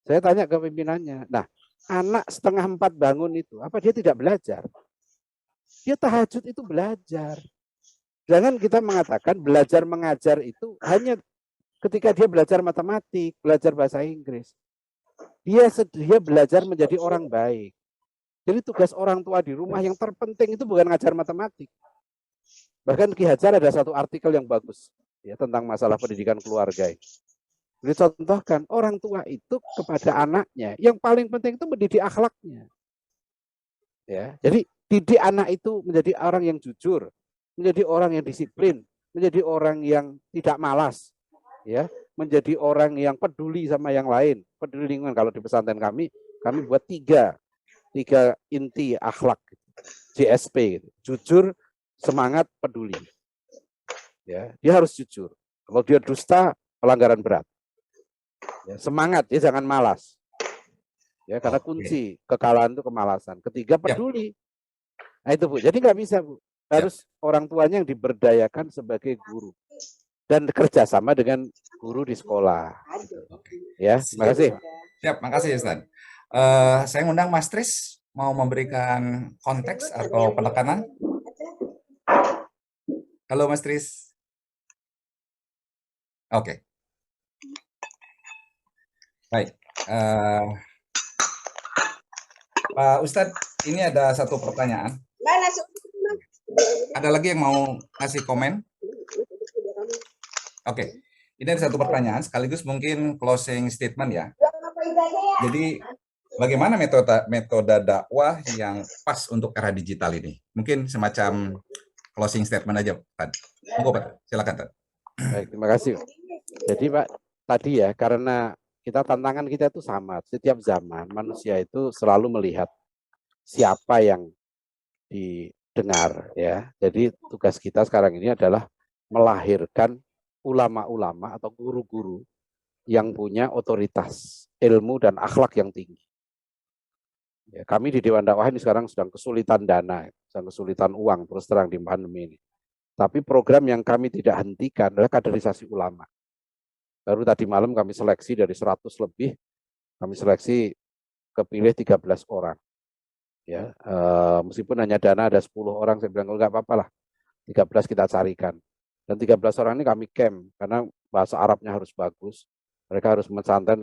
Saya tanya ke pimpinannya, nah anak 3:30 bangun itu, apa dia tidak belajar? Dia tahajud itu belajar. Jangan kita mengatakan belajar mengajar itu hanya ketika dia belajar matematik, belajar bahasa Inggris. Dia belajar menjadi orang baik. Jadi tugas orang tua di rumah yang terpenting itu bukan ngajar matematik. Bahkan Ki Hajar ada satu artikel yang bagus ya tentang masalah pendidikan keluarga. Dicontohkan orang tua itu kepada anaknya yang paling penting itu mendidik akhlaknya. Ya, jadi didik anak itu menjadi orang yang jujur, menjadi orang yang disiplin, menjadi orang yang tidak malas, ya, menjadi orang yang peduli sama yang lain, peduli lingkungan. Kalau di pesantren kami buat tiga inti akhlak, JSP, gitu. Jujur, semangat, peduli. Ya, dia harus jujur. Kalau dia dusta, pelanggaran berat. Ya, semangat, dia jangan malas. Ya, karena kunci kekalahan itu kemalasan. Ketiga, peduli. Nah itu Bu, jadi nggak bisa Bu. Harus orang tuanya yang diberdayakan sebagai guru dan kerjasama dengan guru di sekolah. Ya, terima kasih. Siap, makasih Ustaz. Saya ngundang Mas Tris mau memberikan konteks atau penekanan. Halo Mas Tris. Oke. Baik. Pak Ustadz, ini ada satu pertanyaan. Ada lagi yang mau kasih komen? Oke. Ini ada satu pertanyaan, sekaligus mungkin closing statement ya. Jadi, bagaimana metode dakwah yang pas untuk era digital ini? Mungkin semacam closing statement aja, Pak. Monggo, Pak. Silakan, Pak. Baik, terima kasih. Jadi, Pak, tadi ya, karena tantangan kita itu sama. Setiap zaman manusia itu selalu melihat siapa yang didengar ya. Jadi tugas kita sekarang ini adalah melahirkan ulama-ulama atau guru-guru yang punya otoritas, ilmu dan akhlak yang tinggi. Ya, kami di Dewan Dakwah ini sekarang sedang kesulitan dana, sedang kesulitan uang terus terang di pandemi ini. Tapi program yang kami tidak hentikan adalah kaderisasi ulama. Baru tadi malam kami seleksi dari 100 lebih, kami seleksi kepilih 13 orang. Ya, meskipun hanya dana ada 10 orang, saya bilang enggak apa-apa lah, 13 kita carikan. Dan 13 orang ini kami camp, karena bahasa Arabnya harus bagus, mereka harus pesantren,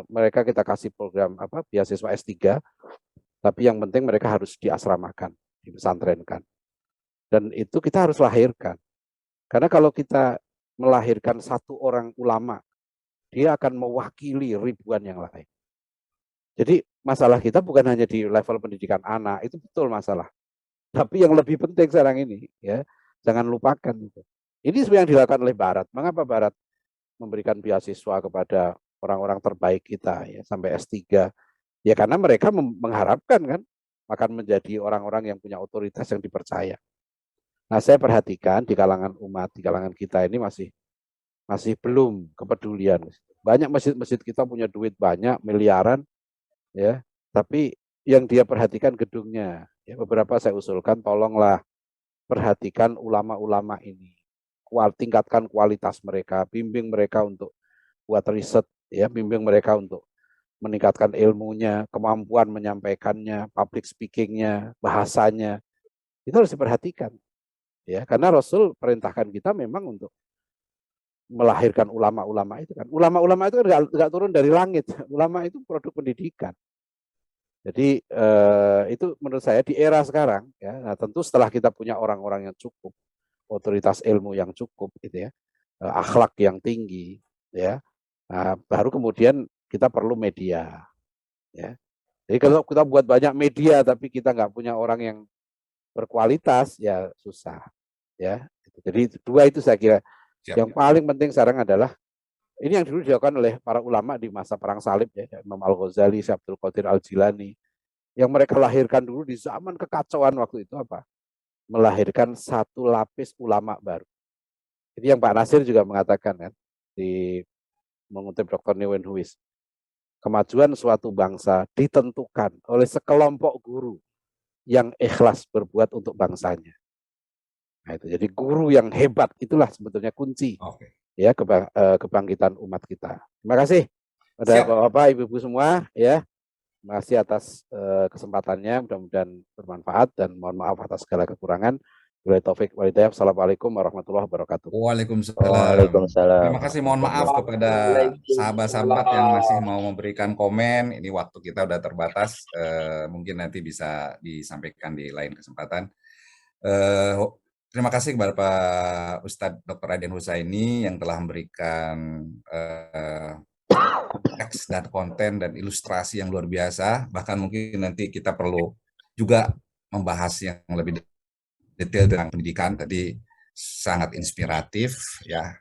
mereka kita kasih program beasiswa S3, tapi yang penting mereka harus diasramakan, dipesantrenkan. Dan itu kita harus lahirkan. Karena kalau kita melahirkan satu orang ulama, dia akan mewakili ribuan yang lain. Jadi masalah kita bukan hanya di level pendidikan anak, itu betul masalah. Tapi yang lebih penting sekarang ini, ya, jangan lupakan itu. Ini sebenarnya yang dilakukan oleh Barat. Mengapa Barat memberikan beasiswa kepada orang-orang terbaik kita ya sampai S3? Ya karena mereka mengharapkan kan akan menjadi orang-orang yang punya otoritas yang dipercaya. Nah, saya perhatikan di kalangan umat, di kalangan kita ini masih belum kepedulian. Banyak masjid-masjid kita punya duit banyak, miliaran, ya, tapi yang dia perhatikan gedungnya. Ya, beberapa saya usulkan, tolonglah perhatikan ulama-ulama ini, tingkatkan kualitas mereka, bimbing mereka untuk buat riset, ya, bimbing mereka untuk meningkatkan ilmunya, kemampuan menyampaikannya, public speakingnya, bahasanya, itu harus diperhatikan. Ya, karena Rasul perintahkan kita memang untuk melahirkan ulama-ulama itu kan. Ulama-ulama itu kan nggak turun dari langit. Ulama itu produk pendidikan. Jadi itu menurut saya di era sekarang ya, nah tentu setelah kita punya orang-orang yang cukup, otoritas ilmu yang cukup gitu ya, akhlak yang tinggi ya. Nah, baru kemudian kita perlu media ya. Jadi kalau kita buat banyak media tapi kita nggak punya orang yang berkualitas ya susah ya. Jadi dua itu saya kira Siap. Yang paling penting sekarang adalah ini yang dulu dilakukan oleh para ulama di masa perang salib ya, Imam Al-Ghazali, Syekh Abdul Qadir Al-Jilani. Yang mereka lahirkan dulu di zaman kekacauan waktu itu apa? Melahirkan satu lapis ulama baru. Ini yang Pak Nasir juga mengatakan kan di mengutip Dr. Newen Huis. Kemajuan suatu bangsa ditentukan oleh sekelompok guru yang ikhlas berbuat untuk bangsanya. Nah, itu jadi guru yang hebat itulah sebetulnya kunci ya kebangkitan umat kita. Terima kasih pada Bapak-bapak, Ibu-ibu semua ya. Terima kasih atas kesempatannya, mudah-mudahan bermanfaat dan mohon maaf atas segala kekurangan. Wabillahi taufik wal hidayah. Assalamualaikum warahmatullahi wabarakatuh. Waalaikumsalam. Terima kasih, mohon maaf kepada sahabat-sahabat yang masih mau memberikan komen. Ini waktu kita udah terbatas, mungkin nanti bisa disampaikan di lain kesempatan. Terima kasih kepada Pak Ustadz Dr. Raden Husaini yang telah memberikan teks dan konten dan ilustrasi yang luar biasa. Bahkan mungkin nanti kita perlu juga membahas yang lebih detail tentang pendidikan. Tadi sangat inspiratif ya.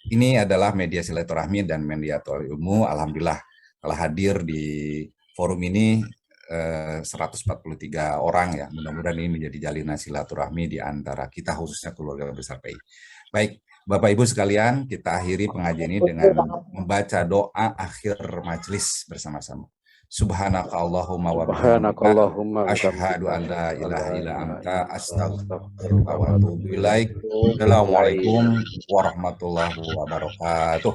Ini adalah media silaturahmi dan mediator ilmu. Alhamdulillah telah hadir di forum ini 143 orang ya. Mudah-mudahan ini menjadi jalinan silaturahmi di antara kita, khususnya keluarga besar PI. Baik, Bapak Ibu sekalian, kita akhiri pengajian ini dengan membaca doa akhir majelis bersama-sama. Subhanakallahumma wa bihamdika asyhadu an la ilaha illa anta astaghfiruka wa atubu ilaik. Assalamualaikum warahmatullahi wabarakatuh.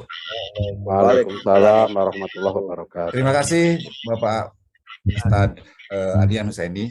Waalaikumsalam warahmatullahi wabarakatuh. Terima kasih Bapak Ustadz Adian Husaini